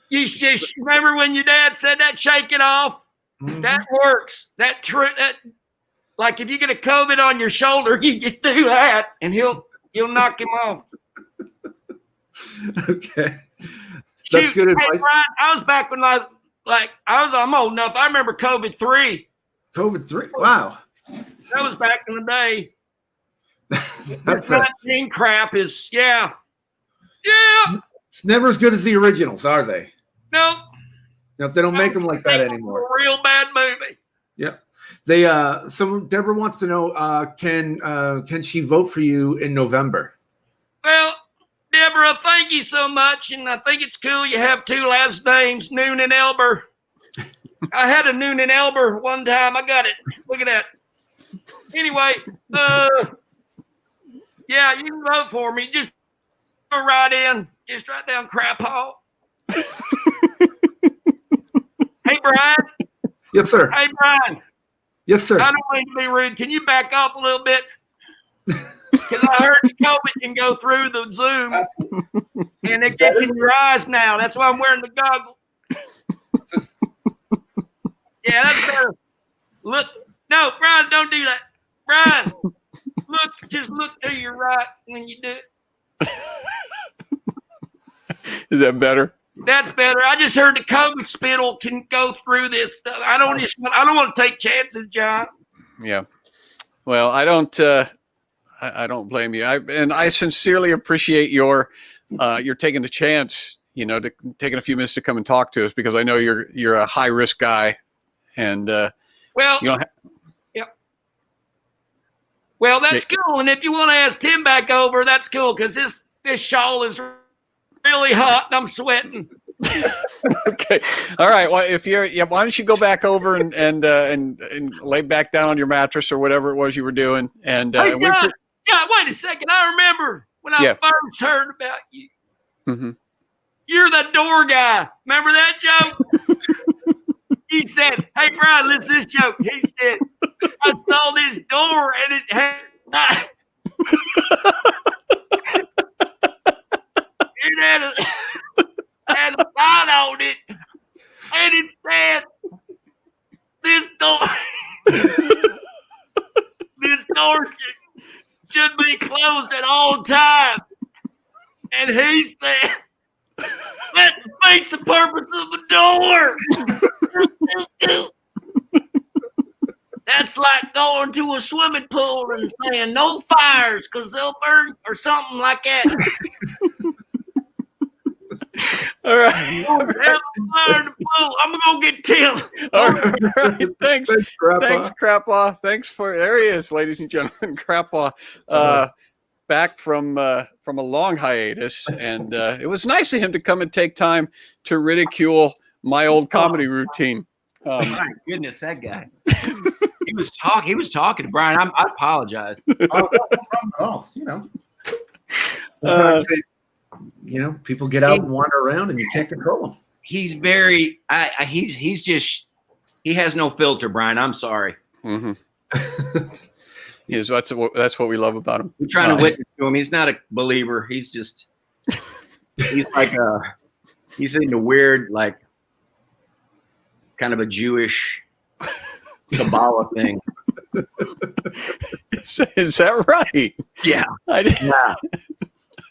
You just remember when your dad said that, shake it off? Mm-hmm. That works. That like if you get a COVID on your shoulder, you just do that and he'll knock him off. Okay. That's good advice. Brian, I was back when I'm old enough. I remember COVID 3. COVID 3. Wow. That was back in the day. That's 19 crap is yeah. It's never as good as the originals, are they? No. No, they don't make them like that anymore. A real bad movie. Yep. Deborah wants to know, can she vote for you in November? Well, Deborah, thank you so much, and I think it's cool you have 2 last names, Noon and Elber. I had a Noon and Elber one time. I got it. Look at that. Anyway, yeah, you can vote for me. Just go right in. Just write down Crappaw. Hey, Brian. Yes, sir. Hey, Brian. Yes, sir. I don't mean to be rude. Can you back off a little bit? Because I heard the COVID can go through the Zoom, and it gets in your eyes now. That's why I'm wearing the goggles. Yeah, that's better. Look, no, Brian, don't do that. Brian, just look to your right when you do it. Is that better? That's better. I just heard the COVID spittle can go through this stuff. I don't want to take chances, John. Yeah. Well, I don't blame you. I sincerely appreciate your taking the chance, to taking a few minutes to come and talk to us, because I know you're a high risk guy, and well, yeah. Well, that's cool. And if you want to ask Tim back over, that's cool, because this shawl is really hot and I'm sweating. Okay. All right. Well, why don't you go back over and lay back down on your mattress or whatever it was you were doing, and hey, John, wait a second. I remember when I first heard about you. Mm-hmm. You're the door guy. Remember that joke? He said, "Hey, Brian, listen to this joke." He said, "I saw this door and it had had a sign on it, and it said, this door should be closed at all times." And he said, "That defeats the purpose of the door." That's like going to a swimming pool and saying no fires because they'll burn or something like that. All right. I'm gonna go get Tim. All right. Thanks, Crappaw. Thanks there he is, ladies and gentlemen, Crappaw. Back from a long hiatus, and it was nice of him to come and take time to ridicule my old comedy routine. My goodness, that guy. He was talking to Brian. I apologize. Oh, people get out and wander around, and you can't control them. He's very. He has no filter, Brian. I'm sorry. Mm-hmm. Yes, that's what we love about him. I'm trying to witness to him. He's not a believer. He's like he's into weird, like, kind of a Jewish Kabbalah thing. Is that right? Yeah. I didn't. Yeah.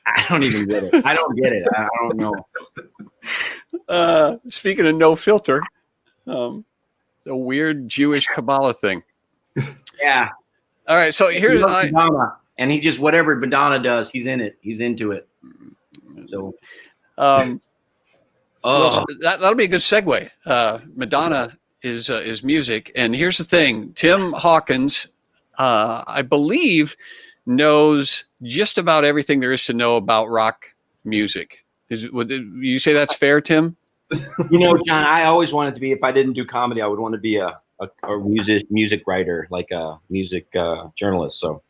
I don't even get it. I don't get it. I don't know. Speaking of no filter, a weird Jewish Kabbalah thing. Yeah. All right, so here's Madonna, and he just whatever Madonna does, he's in it. He's into it. So, well, that'll be a good segue. Madonna is music, and here's the thing: Tim Hawkins, I believe, knows just about everything there is to know about rock music. Would you say that's fair, Tim? John, I always wanted to be. If I didn't do comedy, I would want to be a music writer, like a music journalist. So,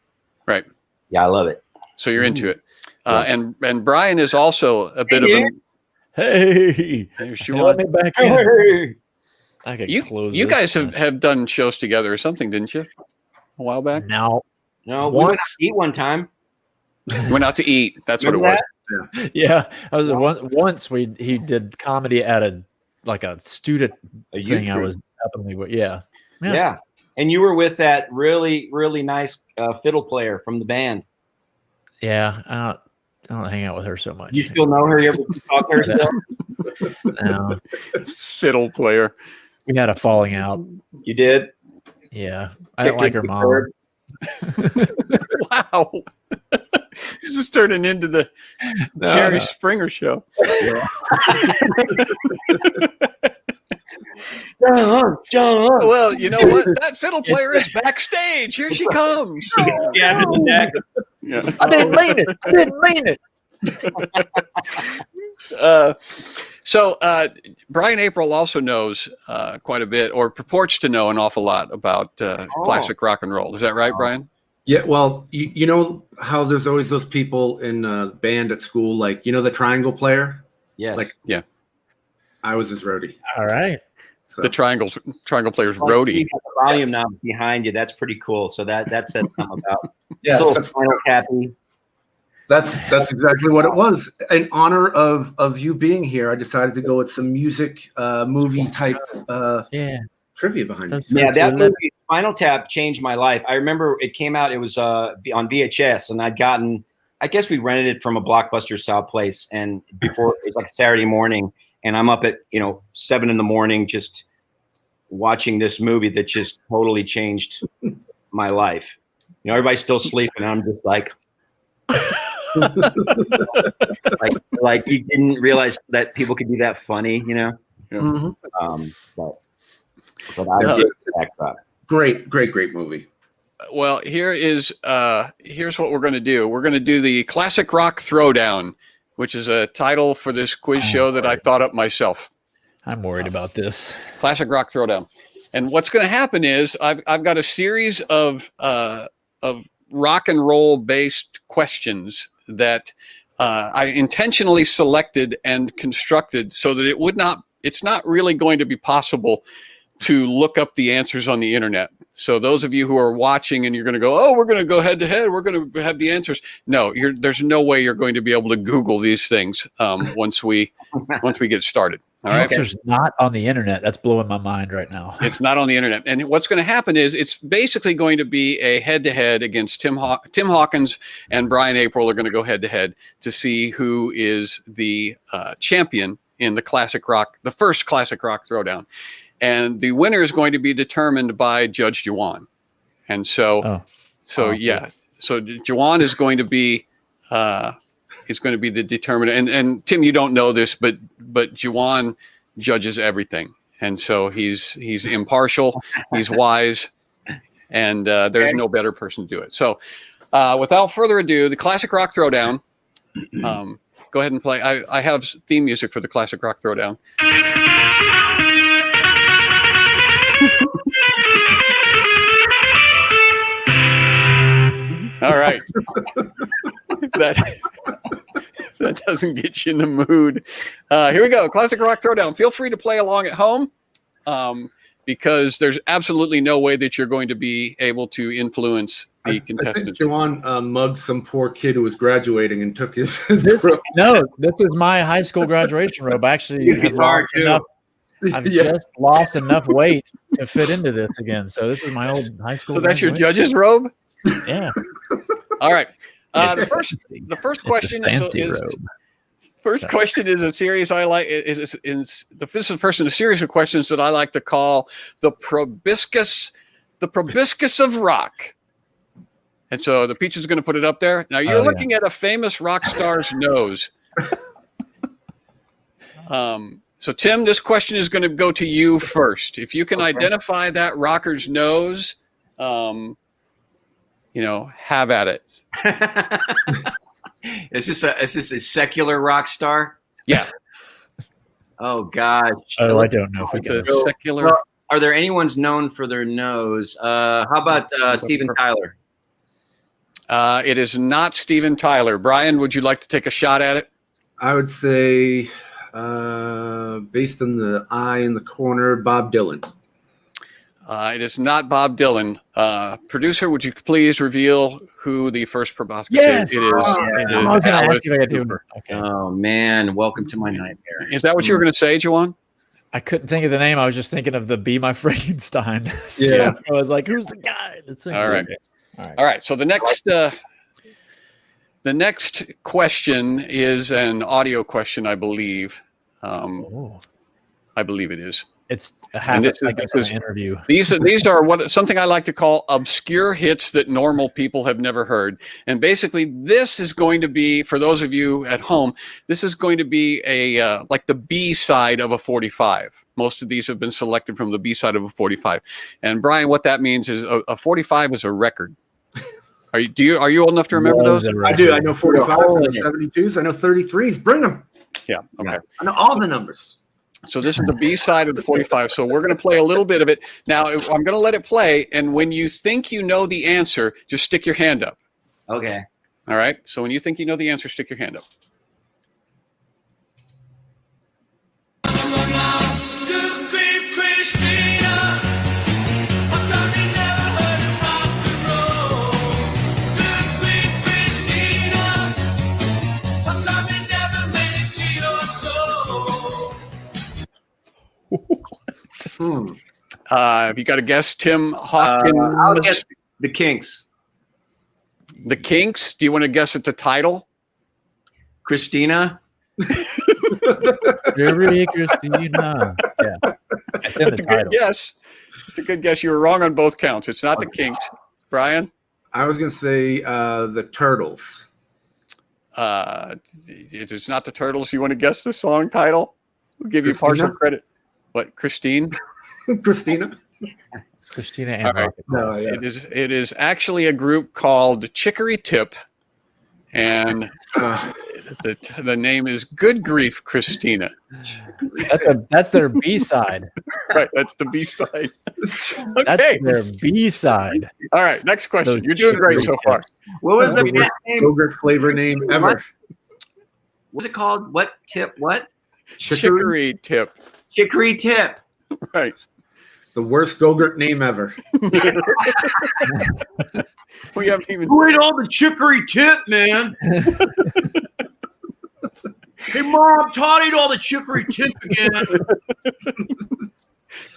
right. Yeah, I love it. So you're into it, and Brian is also a bit of a. Hey, let me back in. I could close. You guys have done shows together or something, didn't you? A while back. No, we went out to eat one time. Went out to eat. That's what it was. Yeah, I was once he did comedy at a student thing. I was happening with. Yeah. And you were with that really, really nice fiddle player from the band. Yeah, I don't hang out with her so much. You still know her? You ever talk to her still? No. Fiddle player. We had a falling out. You did? Yeah. I don't like her mom. Wow. This is turning into the Jerry Springer show. Well, you know what? That fiddle player is backstage. Here she comes. Yeah, in the neck. Yeah. I didn't mean it. So Brian April also knows quite a bit, or purports to know an awful lot about classic rock and roll. Is that right, Brian? Yeah, well, you know how there's always those people in band at school, like, the triangle player? Yes. Yeah. I was his roadie. All right. So. The triangle player's roadie. You have the volume now behind you. That's pretty cool. So that says something about. Yeah, that's happy. That's exactly what it was. In honor of you being here, I decided to go with some music, movie type trivia behind it. Yeah, that movie, Spinal Tap, changed my life. I remember it came out. It was on VHS, and I guess we rented it from a Blockbuster style place. And before, it was like Saturday morning, and I'm up at 7 a.m. just watching this movie that just totally changed my life. Everybody's still sleeping, and I'm just like. like you didn't realize that people could be that funny, Mm-hmm. But I did that. Great movie. Well, here's what we're going to do. We're going to do the Classic Rock Throwdown, which is a title for this quiz show that I thought up myself. I'm worried about this. Classic Rock Throwdown. And what's going to happen is I've got a series of rock and roll based questions that I intentionally selected and constructed so that it's not really going to be possible to look up the answers on the internet. So those of you who are watching and you're going to go, we're going to go head to head, we're going to have the answers. No, there's no way you're going to be able to Google these things once we get started. All right. Answer's not on the internet. That's blowing my mind right now. It's not on the internet. And what's going to happen is it's basically going to be a head-to-head against Tim Hawkins and Brian April are going to go head-to-head to see who is the champion in the first Classic Rock Throwdown. And the winner is going to be determined by Judge Juwan. And so Juwan is going to be the determinant. And Tim, you don't know this, but Juwan judges everything. And so he's impartial, he's wise, and there's no better person to do it. So without further ado, the Classic Rock Throwdown. Go ahead and play. I have theme music for the Classic Rock Throwdown. All right. That doesn't get you in the mood. Here we go. Classic Rock Throwdown. Feel free to play along at home because there's absolutely no way that you're going to be able to influence the contestants. I think Juwan mugged some poor kid who was graduating and took his No, this is my high school graduation robe. I actually I've just lost enough weight to fit into this again. So this is my old high school. So that's your judge's robe? Yeah. All right. It's The first fancy. first It's a question fancy is robe. first question is a series I like. This is the first in a series of questions that I like to call the proboscis of rock. And so the Peach is going to put it up there. Now you're looking at a famous rock star's nose. So Tim, this question is going to go to you first. If you can identify that rocker's nose, have at it. Is this a secular rock star? Yeah. Oh gosh. Oh, I don't know if we It's can. a secular. Well, are there anyone's known for their nose? How about Steven Tyler? It is not Steven Tyler. Brian, would you like to take a shot at it? I would say, based on the eye in the corner, Bob Dylan. It is not Bob Dylan. Producer, would you please reveal who the first proboscis Yes! is? It is. It is I was going to Alice ask if I could do it. Cooper. Okay. Oh man, welcome to my nightmare. Is that what you were going to say, Juwan? I couldn't think of the name. I was just thinking of the Be My Frankenstein. So Yeah. I was like, who's the guy that sings All right. it? All right. So the next question is an audio question, I believe. Oh. I believe it is. It's a half And this like is- an interview. These are something I like to call obscure hits that normal people have never heard. And basically, this is going to be, for those of you at home, this is going to be like the B side of a 45. Most of these have been selected from the B side of a 45. And Brian, what that means is a 45 is a record. Are you old enough to remember those? I do. I know 45s, I know 72s, I know 33s. Bring them. Yeah. Okay. I know all the numbers. So this is the B side of the 45. So we're going to play a little bit of it. Now, I'm going to let it play. And when you think you know the answer, just stick your hand up. Okay. All right. So when you think you know the answer, stick your hand up. Have you got a guess, Tim Hawkins? I'll guess the Kinks. The Kinks. Do you want to guess at the title? Christina. Very Christina. Yeah. It's in That's the a good title. guess. It's a good guess. You were wrong on both counts. It's not the Kinks. Brian? I was going to say the Turtles. It is not the Turtles. You want to guess the song title? We'll give you Christina? partial credit. What, Christine? Christina? Christina and All right. Rocket. No, yeah. It is actually a group called Chicory Tip, and the name is Good Grief, Christina. That's their B side. Right, that's the B side. That's Okay, their B side. all right. Next question. Those You're doing great so Chicory far. What was the Yogurt- name? Yogurt flavor name ever. What's it called? What tip? What? Chicory Tip. Chicory tip. Right. The worst Go-Gurt name ever. We haven't even. Who ate all the chicory tip, man? Hey, Mom, Todd ate all the chicory tip again.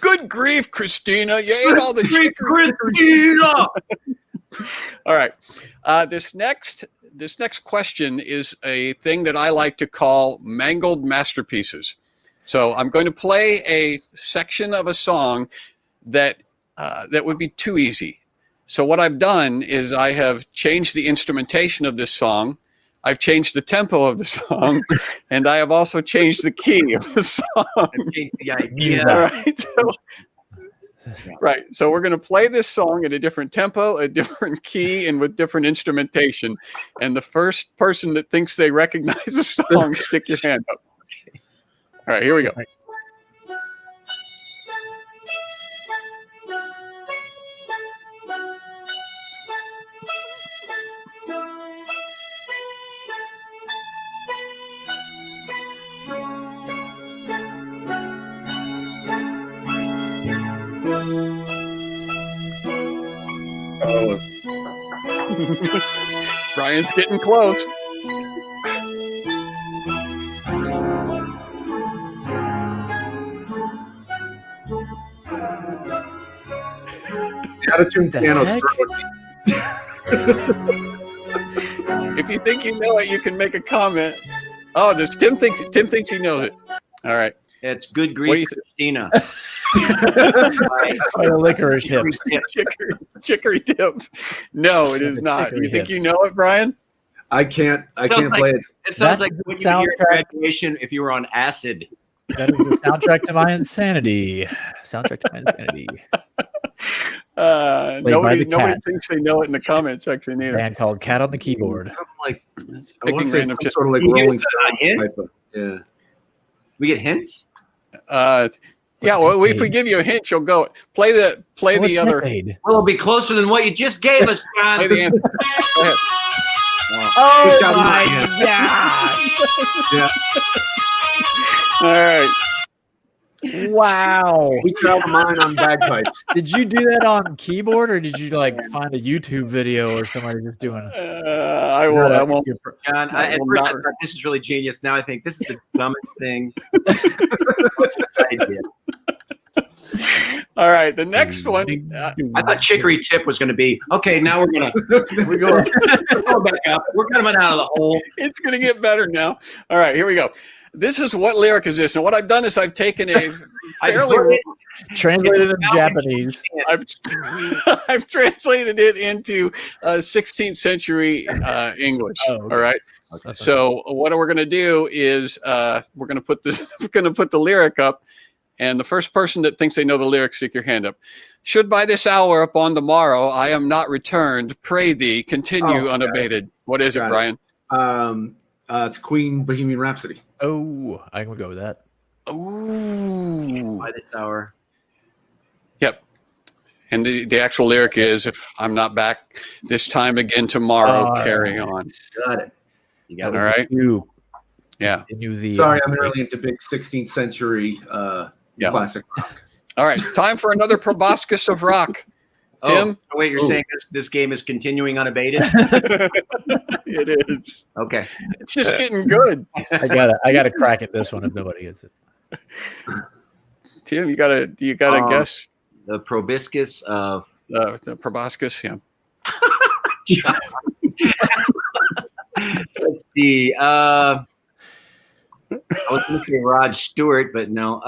Good grief, Christina! You ate all the chicory. Christina. All right. This next question is a thing that I like to call mangled masterpieces. So I'm going to play a section of a song that would be too easy. So what I've done is I have changed the instrumentation of this song. I've changed the tempo of the song, and I have also changed the key of the song. Changed the idea. All right. Right. So we're going to play this song at a different tempo, a different key, and with different instrumentation. And the first person that thinks they recognize the song, stick your hand up. All right, here we go. Oh. Brian's getting close. Attitude The piano heck? If you think you know it, you can make a comment. Oh, Tim thinks he knows it. All right. It's good What do grief, you Christina. By the licorice hips. Chicory dip. No, it is not. You think you know it, Brian? I can't play it. It sounds That's like the when you were soundtrack. at graduation if you were on acid. That is the soundtrack to my insanity. Soundtrack to my insanity. Nobody thinks they know it in the comment section either. Band called Cat on the Keyboard. Something like I Picking want to say random some just- sort of like You get Rolling hints? Stones type of. Yeah. We get hints. Yeah, well, if we give you a hint, you'll go. Play the other. Decade? Well, it'll be closer than what you just gave us, John. Play the answer. Go ahead. Oh Good job, my Brian. gosh! Yeah. All right. Wow. We travel mine on bagpipes. Did you do that on keyboard, or did you like find a YouTube video or somebody just doing it? I won't. John, I at will first I not- thought this is really genius. Now I think this is the dumbest thing I did. All right, the next one. I thought Chicory Tip was going to be okay. Now we're going back up. We're coming out of the hole. It's going to get better now. All right, here we go. This is what lyric is this? And what I've done is I've taken a fairly. Translated in Japanese. I've translated it into 16th century English. Oh, okay. All right. So what we're going to do is we're going to put this. We're going to put the lyric up, and the first person that thinks they know the lyrics, stick your hand up. Should by this hour upon the morrow I am not returned, pray thee continue unabated. What is it, Got Brian? It's Queen Bohemian Rhapsody. Oh, I can go with that. Ooh. By this hour. Yep. And the actual lyric is, if I'm not back this time again tomorrow, carry on. Got it. You got All right. Yeah. Sorry, I'm really into big 16th century classic rock. All right. Time for another proboscis of rock. Tim? Oh, wait, you're saying this game is continuing unabated? It is. Okay. It's just getting good. I gotta crack at this one if nobody gets it. Tim, you gotta guess The proboscis of the proboscis. Yeah. Let's see. I was going to say Rod Stewart, but no.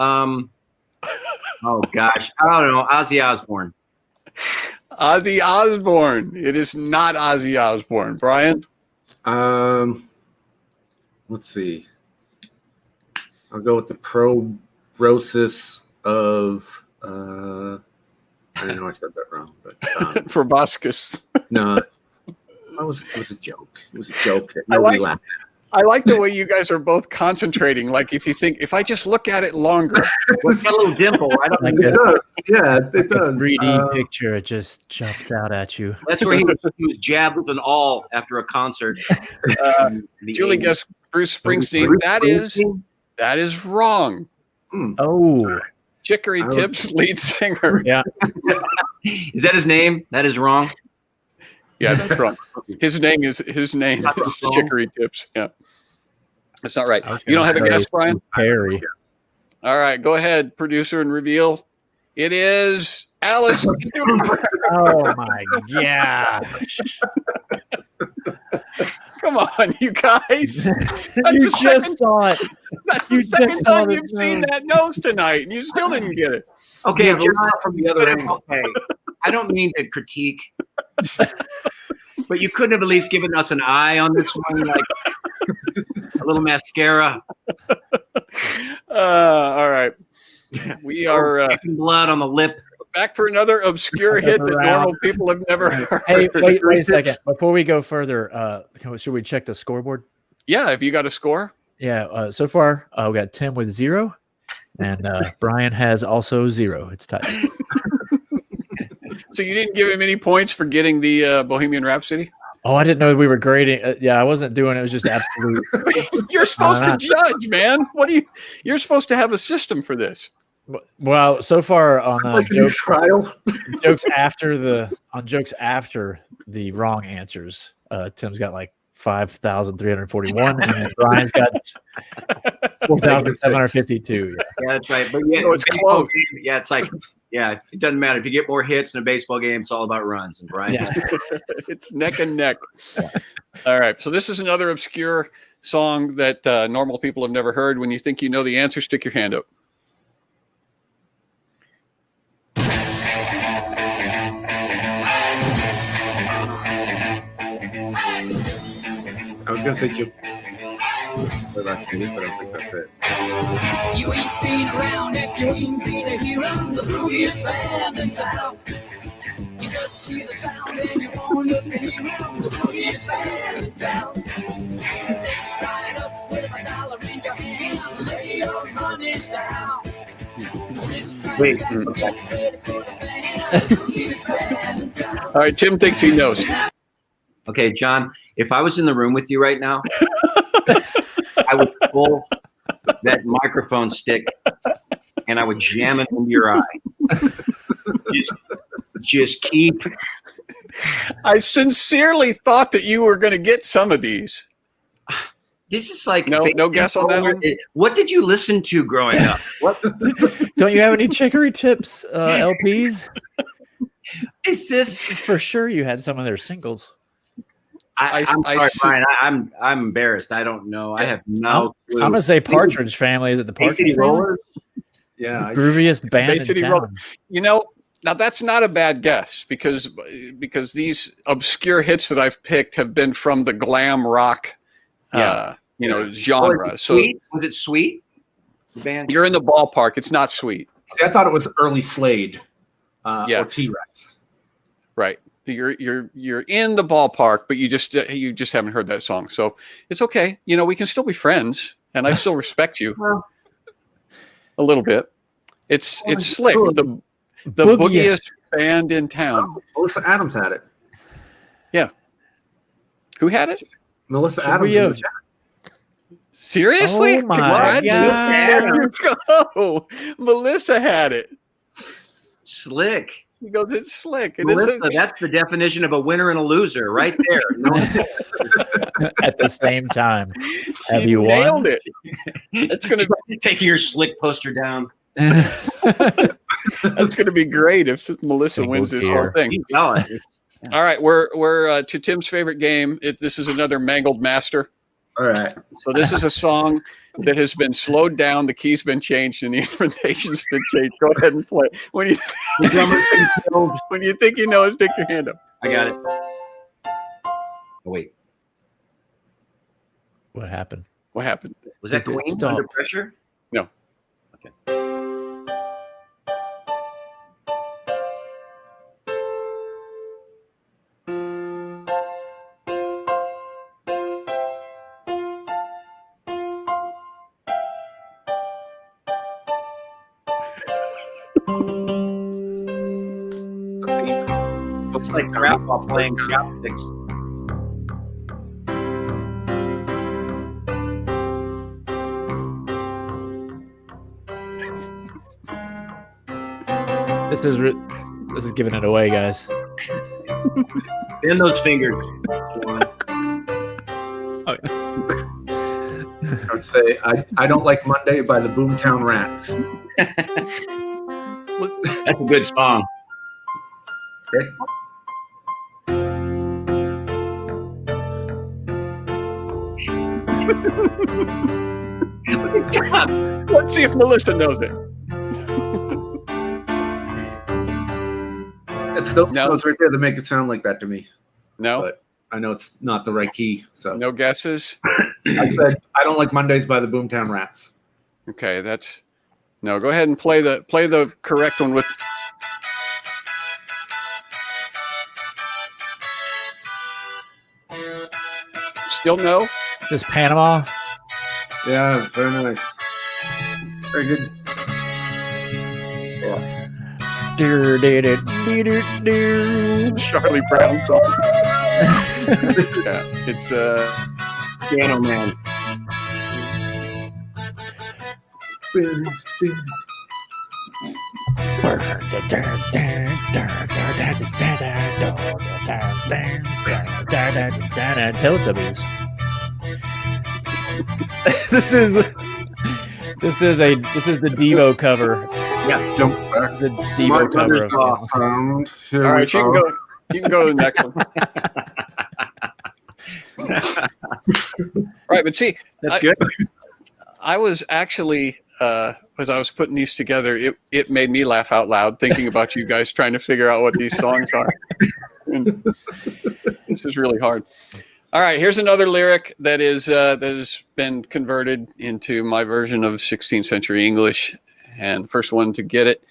Oh gosh, I don't know. Ozzy Osbourne. Ozzy Osbourne. It is not Ozzy Osbourne. Brian? Let's see. I'll go with the proboscis of. I know I said that wrong, but Proboscis. no, it was a joke. It was a joke that nobody laughed at. I like the way you guys are both concentrating. Like if I just look at it longer. Well, it's got a little dimple, right? Like It does. Yeah, it does. 3D picture, it just jumped out at you. That's where he was jabbed with an awl after a concert. Julie guessed Bruce Springsteen. That is wrong. Oh, Chicory Tip's lead singer. yeah. Is that his name? That is wrong. Yeah, that's wrong. His name is Chicory Tips. Yeah, that's not right. You don't have a guess, Brian? Perry. All right, go ahead, producer, and reveal. It is Alice Cooper. Oh my gosh! Come on, you guys. You just saw it. That's the second time you've seen that nose tonight, and you still didn't get it. Okay, Yeah, John, from the other angle. okay. I don't mean to critique, but you couldn't have at least given us an eye on this one, like a little mascara. All right. We are Blood on the lip. back for another obscure hit that normal people have never heard. Hey, wait a second. Before we go further, should we check the scoreboard? Yeah, have you got a score? Yeah. So far, we got Tim with 0, and Brian has also 0. It's tied. So you didn't give him any points for getting the Bohemian Rhapsody? Oh, I didn't know we were grading. Yeah, I wasn't doing it. It was just absolute. You're supposed to judge, man. You're supposed to have a system for this. Well, so far on Like a new trial. jokes after the wrong answers, Tim's got like 5,341, and then Brian's got 4,752. Yeah, that's right. But yeah, So it's close. Yeah, it's like Yeah, it doesn't matter if you get more hits in a baseball game. It's all about runs. And Brian, It's neck and neck. All right. So this is another obscure song that normal people have never heard. When you think you know the answer, stick your hand up. I was gonna say Jim. But I don't think that's it. You ain't been around if you ain't been a hero, the bluest band in town. You just see the sound and you won't look any around, the bluest band in town. Step right up with $1 in your hand, lay your money down. Wait. All right. Tim thinks he knows. Okay, John, if I was in the room with you right now, I would pull that microphone stick and I would jam it into your eye. Just keep. I sincerely thought that you were going to get some of these. This is like no guess on that one? What did you listen to growing up? What Don't you have any Chicory Tips LPs? is this? For sure, you had some of their singles. I'm sorry, Brian. I'm embarrassed. I don't know. I have no clue. I'm gonna say Partridge Family. Is it the Bay Partridge City Family? Rollers? Yeah, The grooviest band Bay in City town. Rollers. You know, now that's not a bad guess because these obscure hits that I've picked have been from the glam rock, genre. Was So it Sweet? The band? you're in the ballpark. It's not Sweet, See, I thought it was early Slade, Yeah. or T-Rex. right? You're in the ballpark, but you just haven't heard that song. So it's okay. You know, we can still be friends, and I still respect you a little bit. It's Slick, the boogiest band in town. Melissa Adams had it. Who had it? Melissa Should Adams. we in the have- chat. Seriously? Oh my What? God. There you go. Melissa had it. Slick. He goes, it's Slick. And Melissa, it's that's the definition of a winner and a loser right there. At the same time. she Have you nailed won? it. It's gonna Taking your Slick poster down. that's gonna be great if Melissa Single wins this tier. whole thing. You know it. All right, we're to Tim's favorite game. This is another Mangled Master. All right. So this is a song that has been slowed down, the key's been changed, and the instrumentation's been changed. Go ahead and play. When you think you know it, stick your hand up. I got it. Oh, wait. What happened? What happened? Was that Did it Queen stop? Under Pressure? No. Okay. Looks like Crappaw playing chopsticks. This is giving it away, guys. Bend those fingers. John. I would say I Don't Like Monday by the Boomtown Rats. That's a good song. Okay. Let's see if Melissa knows it. It's those No. notes right there that make it sound like that to me. No, But I know it's not the right key. So no guesses. I said I Don't Like Mondays by the Boomtown Rats. Okay, that's no. Go ahead and play the correct one with. Still no. This Panama. Yeah, very nice. Very good. Charlie Brown song. Yeah, it's Piano Man. Teletubbies. This is the Devo cover. Yeah. Jump back. The My Devo cover brothers of are found. Here All we right, you can go. You can go to the next one. Right, but see, That's good. I was actually, as I was putting these together, it made me laugh out loud thinking about you guys trying to figure out what these songs are. And this is really hard. All right, here's another lyric that has been converted into my version of 16th century English. And first one to get it.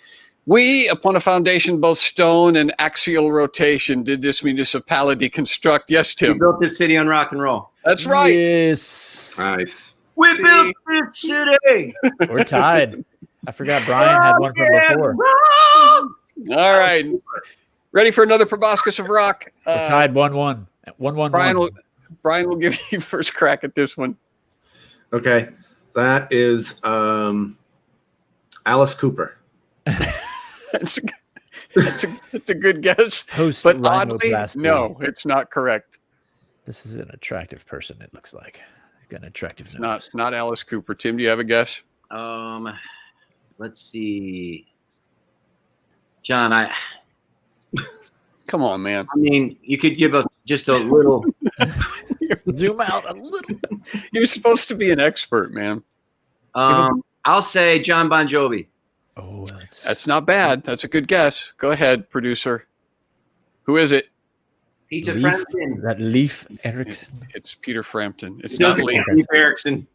We, upon a foundation both stone and axial rotation, did this municipality construct. Yes, We Tim. built this city on rock and roll. That's right. Yes. Nice. We See? built this city. We're tied. I forgot Brian had one from before. All right. Ready for another proboscis of rock? We're tied 1-1. 1-1. Brian will give you first crack at this one. Okay. That is Alice Cooper. That's a good guess. Post But oddly, rhinoplasty. no, it's not correct. This is an attractive person, it looks like. Got an attractive It's nose. not Alice Cooper. Tim, do you have a guess? Let's see. John, Come on, man. I mean, you could give just a little. Zoom out a little bit. You're supposed to be an expert, man. I'll say John Bon Jovi. Oh, That's not bad. That's a good guess. Go ahead, producer. Who is it? Peter Leaf, Frampton. that Leaf Erickson. It's Peter Frampton. It's He not doesn't Leaf Leif Erikson.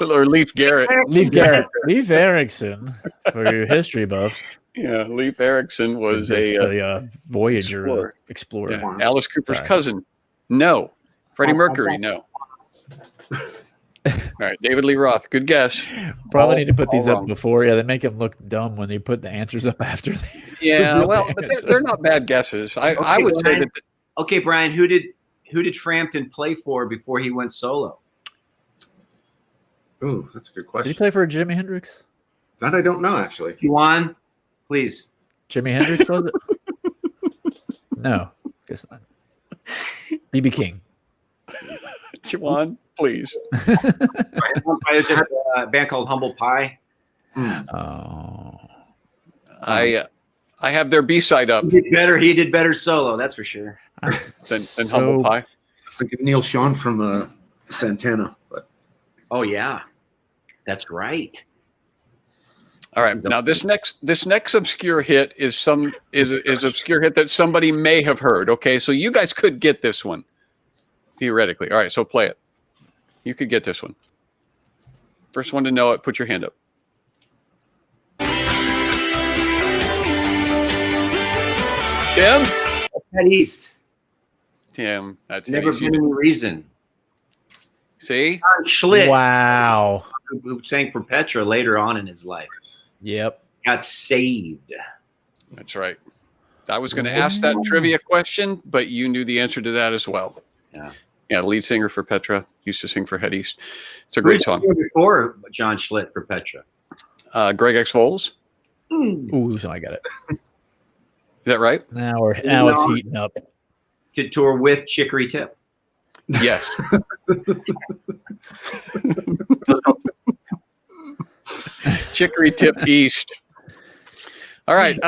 or Leif Garrett. Leaf Garrett. Leaf Erickson, for your history buffs. Yeah, Leif Erikson was a Voyager explorer. explorer. Yeah. Alice Cooper's Sorry. cousin. No. Freddie Mercury. No. All right, David Lee Roth. Good guess. Probably need to put these all up wrong. before. Yeah, they make them look dumb when they put the answers up after. Yeah, well, but they're not bad guesses. I would say that. Okay, Brian, who did Frampton play for before he went solo? Ooh, that's a good Did question. he play for Jimi Hendrix? That I don't know, actually. Juan, please. Jimi Hendrix was it? No, guess not. B.B. King. Juwan, please. There's a band called Humble Pie. Oh, I have their B-side up He did better solo, that's for sure. than Humble Pie. It's like Neil Sean from Santana. But Oh yeah, that's right. All right. Now this next obscure hit is obscure hit that somebody may have heard. Okay, so you guys could get this one theoretically. All right, so play it. You could get this one. First one to know it, put your hand up. Tim? Head East. Tim, that's Never it. been any reason. See? John Schlitt, wow. who sang for Petra later on in his life, Yep. got saved. That's right. I was going to ask that trivia question, but you knew the answer to that as well. Yeah. Yeah, lead singer for Petra, used to sing for Head East. It's a Who great did song. you hear before John Schlitt for Petra? Greg X. Voles. Ooh, so I got it. Is that right? Now it's heating up. To tour with Chicory Tip. Yes. Chicory Tip East. All right.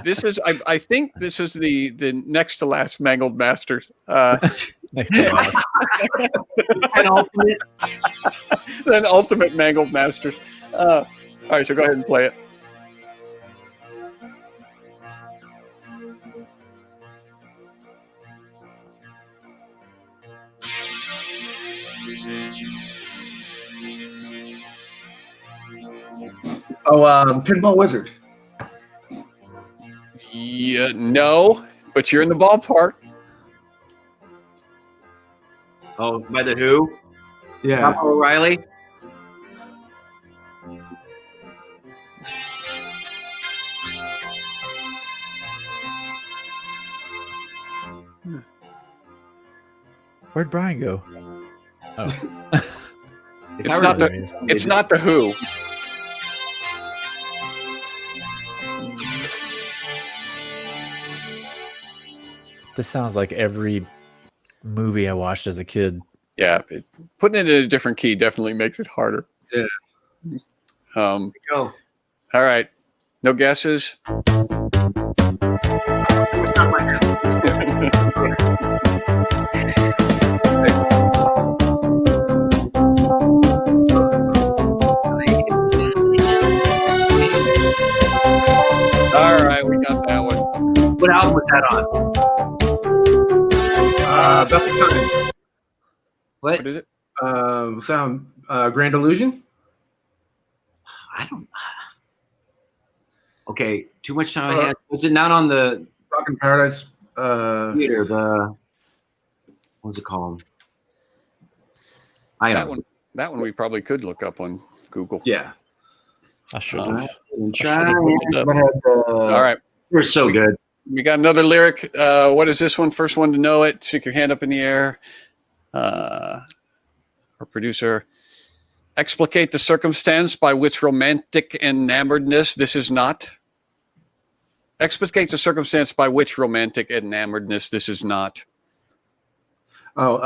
This is I think this is the next to last Mangled Masters. Next to last. An ultimate. Then Ultimate Mangled Masters. All right, so go ahead and play it. Oh, Pinball Wizard. Yeah, no, but you're in the ballpark. Oh, by the Who? Yeah. Papa O'Reilly. Where'd Brian go? Oh. It's not the Who. This sounds like every movie I watched as a kid. Yeah, putting it in a different key definitely makes it harder. Yeah. Go. All right. No guesses? All right, we got that one. What album was that on? Best of Time. What is it? Sound Grand Illusion. I don't. Okay, too much time I had. Was it not on the Rockin' Paradise. theater? The what was it called? That one we probably could look up on Google. Yeah. I should have. All right. We're so good. We got another lyric. What is this one? First one to know it. Stick your hand up in the air. Our producer. Explicate the circumstance by which romantic enamoredness this is not. Explicate the circumstance by which romantic enamoredness this is not. Oh,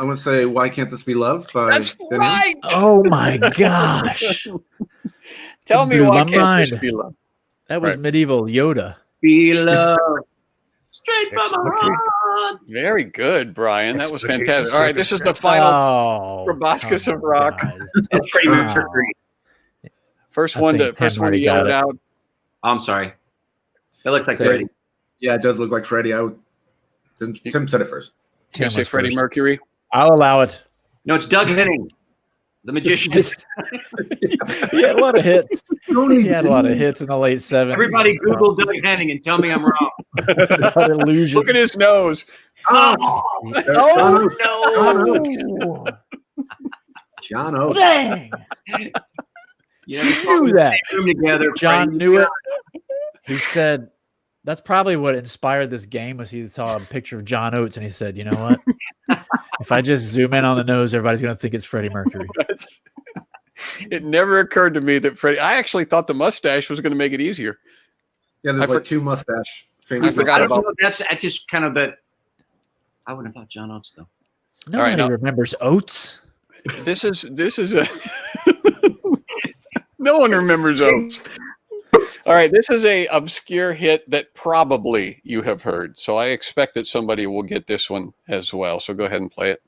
I'm gonna say "Why Can't This Be Love" by That's Benny. right. Oh my gosh. Tell me Blew why my can't this mind. be love? That was Right. medieval Yoda. Be love. Straight from my heart. Very good, Brian. That was fantastic. All right, this is the final proboscis of rock. That's Freddie Mercury. First I one think to first Tim one to already yell got it it. out. I'm sorry. That looks like Say- Freddie. Yeah, it does look like Freddie. Tim said it first. You gonna say was Freddie first. Mercury? I'll allow it. No, it's Doug Henning, the magician. He had a lot of hits. He had a lot of hits in the late 70s. Everybody Google Doug Henning and tell me I'm wrong. Illusion. Look at his nose. Oh, Oh, no. John O. Dang. You He knew that. room together. John Freddie. knew it. He said, that's probably what inspired this game was he saw a picture of John Oates and he said, you know what? If I just zoom in on the nose, everybody's going to think it's Freddie Mercury. It never occurred to me that Freddie. I actually thought the mustache was going to make it easier. Yeah, there's I like two mustache. I forgot I about. don't know, that's just kind of the. I wouldn't have thought John Oates though. Nobody right, now- remembers Oates. This is a. No one remembers Oates. All right, this is a obscure hit that probably you have heard. So I expect that somebody will get this one as well. So go ahead and play it.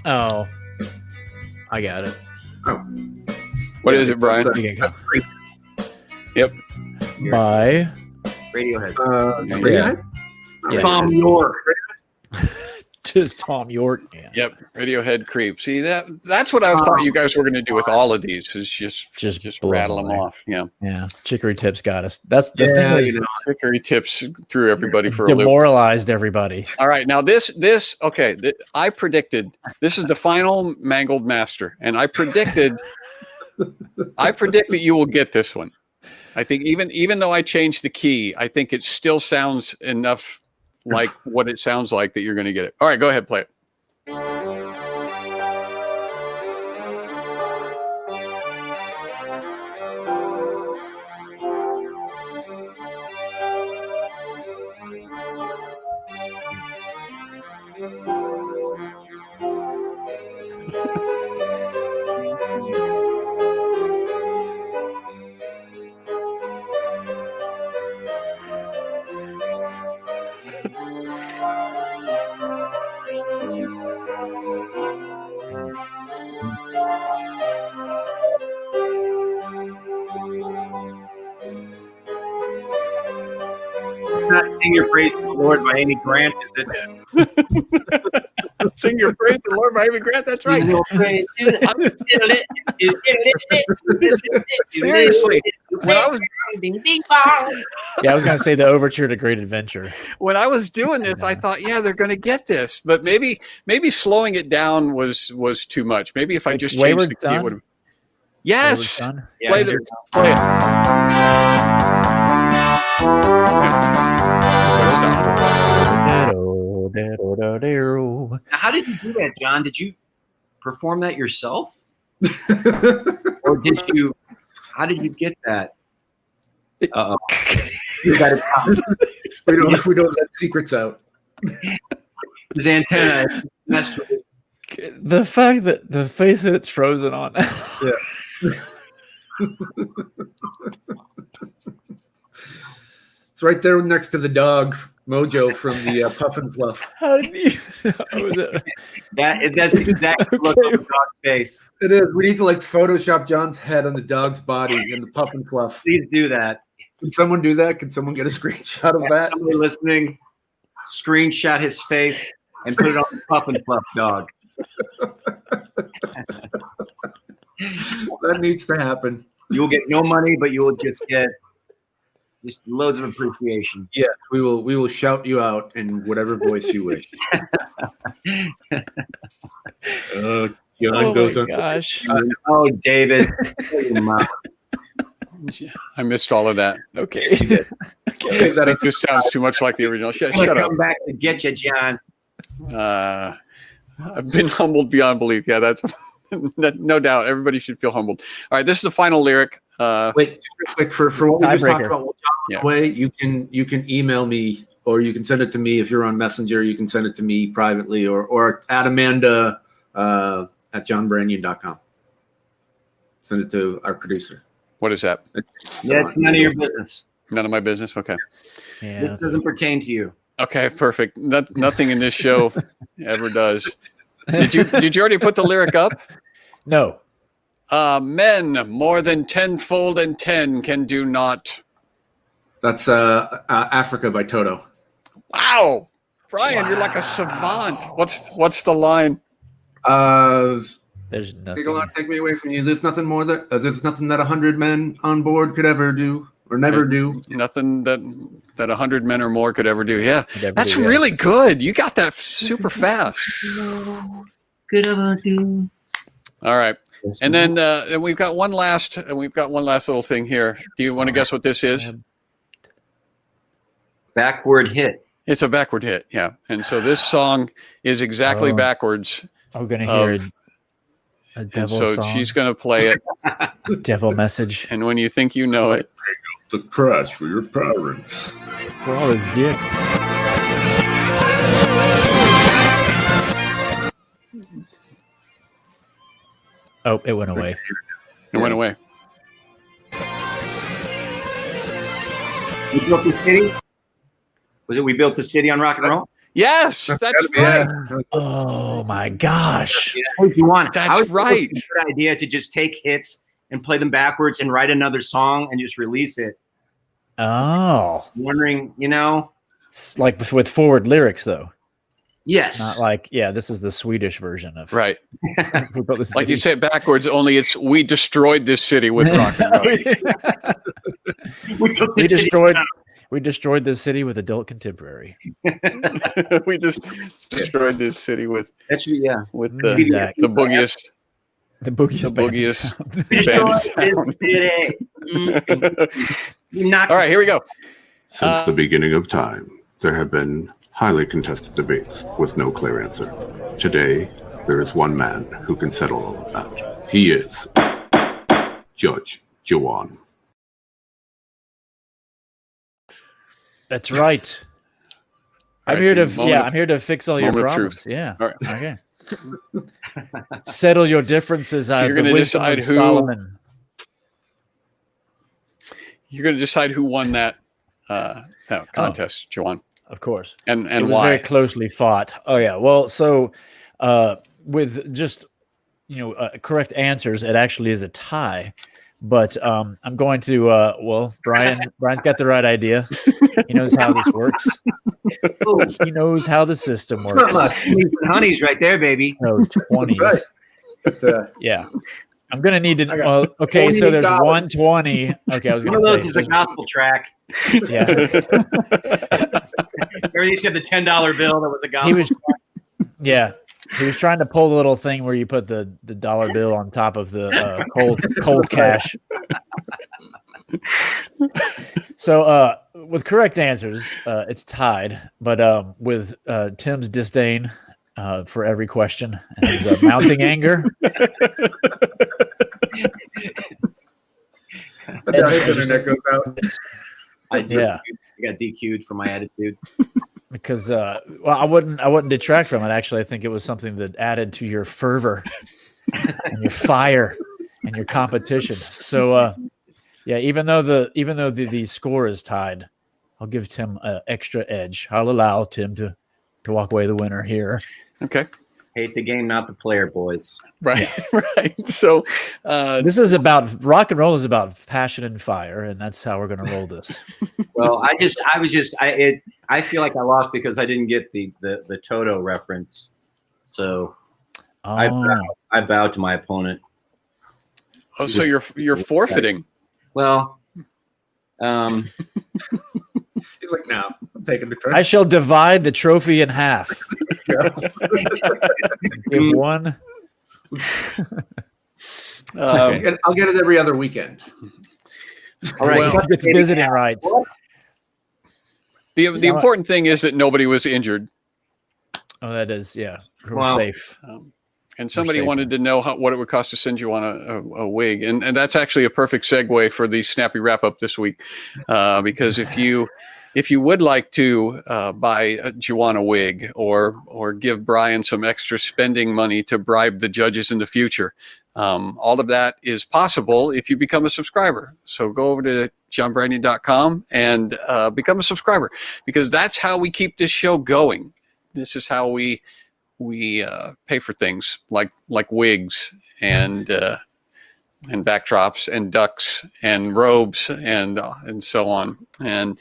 Oh, I got it. What is it, Brian? You can go. Yep. By Radiohead. Radiohead? Yeah. Tom York. just Tom York. Yeah. Yep. Radiohead Creep. See that's what I thought you guys were going to do with all of these is just blow rattle them them away. off. Yeah. Yeah. Chicory Tips got us. That's the thing Yeah, that you know. Hickory tips through everybody for a loop. demoralized everybody. All right, now I predicted this is the final Mangled Master, and I predict that you will get this one. I think even though I changed the key, I think it still sounds enough like what it sounds like that you're going to get it. All right, go ahead, play it. It's not Sing Your Praise to the Lord by Amy Grant, is it? Sing Your Praise to the Lord by Amy Grant. That's right. Seriously, when I was Yeah, I was gonna say the overture to Great Adventure. when I was doing this, I thought, yeah, they're going to get this, but maybe slowing it down was too much. Maybe if I Like just changed Wayward the key, Son? it would have. Yes. Wayward Son? Yeah, Play Now, How did you do that, John? Did you perform that yourself? Or did you, how did you get that? Uh-oh. we don't let secrets out. His antenna messed with it. The fact that the face that it's frozen on. It's right there next to the dog Mojo from the Puff and Fluff. How did you? That's exactly look on the dog's face. It is. We need to like Photoshop John's head on the dog's body in the Puff and Fluff. Please do that. Can someone do that? Can someone get a screenshot of that? Somebody listening, screenshot his face and put it on the Puff and Fluff dog. That needs to happen. You will get no money, but you will just get loads of appreciation. Yes, we will shout you out in whatever voice you wish. John goes on. Gosh. Oh, David. I missed all of that. Okay. That just sounds too much like the original. Shut up. Come back to get you, John. I've been humbled beyond belief. Yeah, that's no doubt. Everybody should feel humbled. All right, this is the final lyric. Wait, quick for what we just talked Tiebreaker. about. Way you can email me, or you can send it to me if you're on Messenger. You can send it to me privately, or at Amanda at johnbranion.com. Send it to our producer. What is that? Yeah, it's none of your business. None of my business. Okay. Yeah. This doesn't pertain to you. Okay, perfect. Nothing in this show ever does. Did you already put the lyric up? No. Men more than tenfold and 10 can do not. That's Africa by Toto. Wow, Brian, you're like a savant. What's the line? There's nothing. Take me away from you. There's nothing more that there's nothing that 100 men on board could ever do or never do. Nothing that 100 men or more could ever do. Yeah, that's do, yeah. really good. You got that super fast. Could ever do. All right, and then and we've got one last little thing here. Do you want to guess what this is? Backward hit. It's a backward hit. Yeah, and so this song is exactly backwards. I'm gonna hear a And devil so song. she's going to play it. Devil message. And when you think you know it, The crash for your parents. We're all his dick. Oh, it went away. it went away. We built the city. Was it we built the city on rock and roll? Yes, that's right. Oh my gosh. Hey, if you want, That's I would think right. it's a good idea to just take hits and play them backwards and write another song and just release it. Oh. I'm wondering, you know? It's like with forward lyrics though. Yes. Not like, yeah, this is the Swedish version of Right. We Built the Like you City. say it backwards, only it's we destroyed this city with rock and roll. We destroyed this city with adult contemporary. We just destroyed this city with That should be, yeah. with Zach. the boogiest The boogiest. the band. boogiest band in town. Not All right, here we go. Since the beginning of time, there have been highly contested debates with no clear answer. Today, there is one man who can settle all of that. He is Judge Jawan. That's right. All I'm right, here to moment of- I'm here to fix all your moment of problems. truth. Yeah. All right. Okay. Settle your differences. So you're going to decide who- Solomon. You're going to decide who won that contest, Joanne, Of course. and It was why. very closely fought. Oh yeah. Well, so with just correct answers, it actually is a tie. But I'm going to Brian's got the right idea. He knows how this works. He knows how the system works. Honey's right there, baby. So 20s. Right. Yeah. I'm gonna need to. Well, okay, so there's $20. 120. Okay, I was One gonna of those say. is a gospel track. Yeah, Or you said the $10 bill that was a gospel. he was. Yeah, he was trying to pull the little thing where you put the dollar bill on top of the cold cash. So with correct answers, it's tied. But with Tim's disdain for every question and his mounting anger. Internet goes out. I Yeah. got DQ'd for my attitude. because well, I wouldn't detract from it. Actually, I think it was something that added to your fervor and your fire and your competition. So yeah, even though the score is tied, I'll give Tim an extra edge. I'll allow Tim to walk away the winner here. Okay. Hate the game, not the player, boys. Right. Right. So this is about rock and roll is about passion and fire, and that's how we're going to roll this. Well, I feel like I lost because I didn't get the Toto reference. So I bow to my opponent. Oh, so you're forfeiting. Well, He's like, no, I'm taking the trophy. I shall divide the trophy in half. Give one. I'll get it every other weekend. all right. Well, it's visiting rights. The important thing is that nobody was injured. Oh, that is, yeah. We're Wow. safe. And somebody wanted to know what it would cost to send you on a wig. And that's actually a perfect segue for the snappy wrap up this week. Because if you would like to buy a Juwan a wig or give Brian some extra spending money to bribe the judges in the future, all of that is possible if you become a subscriber. So go over to johnbrandon.com and become a subscriber, because that's how we keep this show going. This is how we pay for things like wigs and backdrops and ducks and robes and so on. And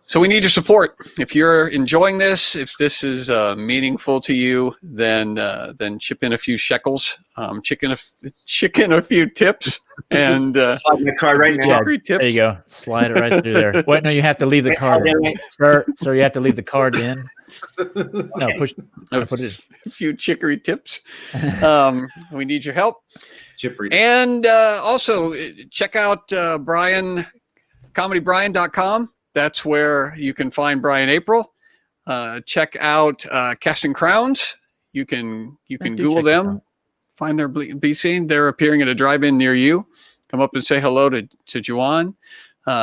so we need your support. If you're enjoying this, if this is meaningful to you, then chip in a few shekels, chicken a few tips, and Slide my card right now. tips. There you go. Slide it right through there. Wait, no, you have to leave the card in. Sir, you have to leave the card in. No, put it. A few chicory tips. We need your help. Chippery. And also check out comedybrian.com. That's where you can find Brian April. Check out Casting Crowns. You can Google them, find their be seen. They're appearing at a drive-in near you. Come up and say hello to Juwan.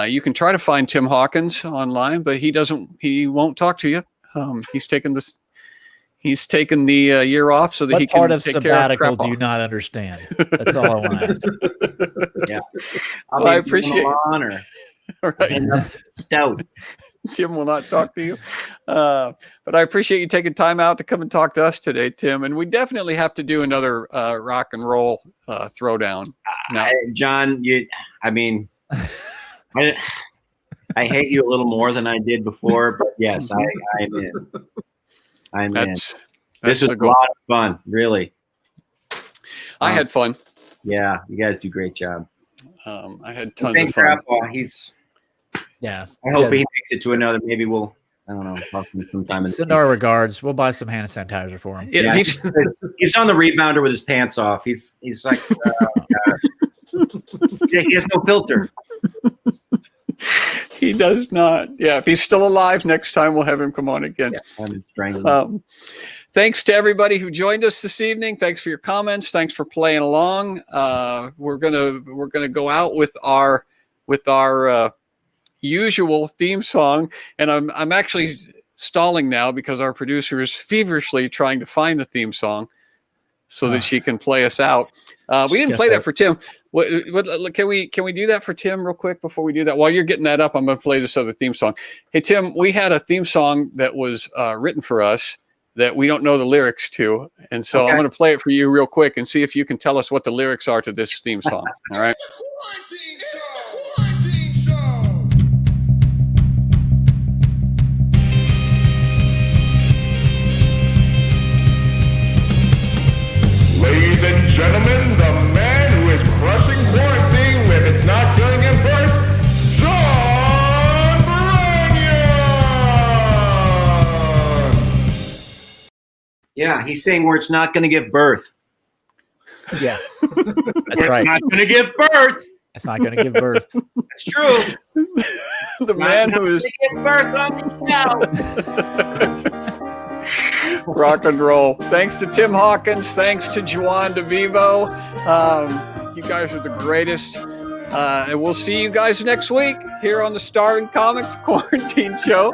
You can try to find Tim Hawkins online, but he won't talk to you. He's taken the year off so that What he can part of take sabbatical care of do you Crappaw. not understand? That's all I want to ask. Yeah. Well, I appreciate honor. Right. Stout. Tim will not talk to you. But I appreciate you taking time out to come and talk to us today, Tim. And we definitely have to do another rock and roll throwdown. Now, John, I hate you a little more than I did before, but yes, I'm in. I'm in. This was a lot of fun, really. I had fun. Yeah, you guys do a great job. I had tons of fun. Crappaw, Yeah. I hope he makes it to another. Maybe we'll, I don't know, talk to him sometime. Send our regards. We'll buy some hand sanitizer for him. Yeah, he's on the rebounder with his pants off. He's like, he has no filter. He does not. Yeah, if he's still alive, next time we'll have him come on again. Yeah, I'm strangling. Thanks to everybody who joined us this evening. Thanks for your comments. Thanks for playing along. We're gonna go out with our usual theme song, and I'm actually stalling now because our producer is feverishly trying to find the theme song so that she can play us out. We didn't play that for Tim. What, can we do that for Tim real quick before we do that? While you're getting that up, I'm going to play this other theme song. Hey, Tim, we had a theme song that was written for us that we don't know the lyrics to. And so I'm going to play it for you real quick and see if you can tell us what the lyrics are to this theme song. All right. Ladies and gentlemen, the man who is crushing quarantine with it's not killing him first, John Branion! Yeah, he's saying where it's not going to give birth. Yeah, that's right. It's not going to give birth. It's not going to give birth. That's true. The man who is Give birth on the show. rock and roll. Thanks to Tim Hawkins. Thanks to Juwan DeVivo. You guys are the greatest. And we'll see you guys next week here on the Starving Comics Quarantine Show.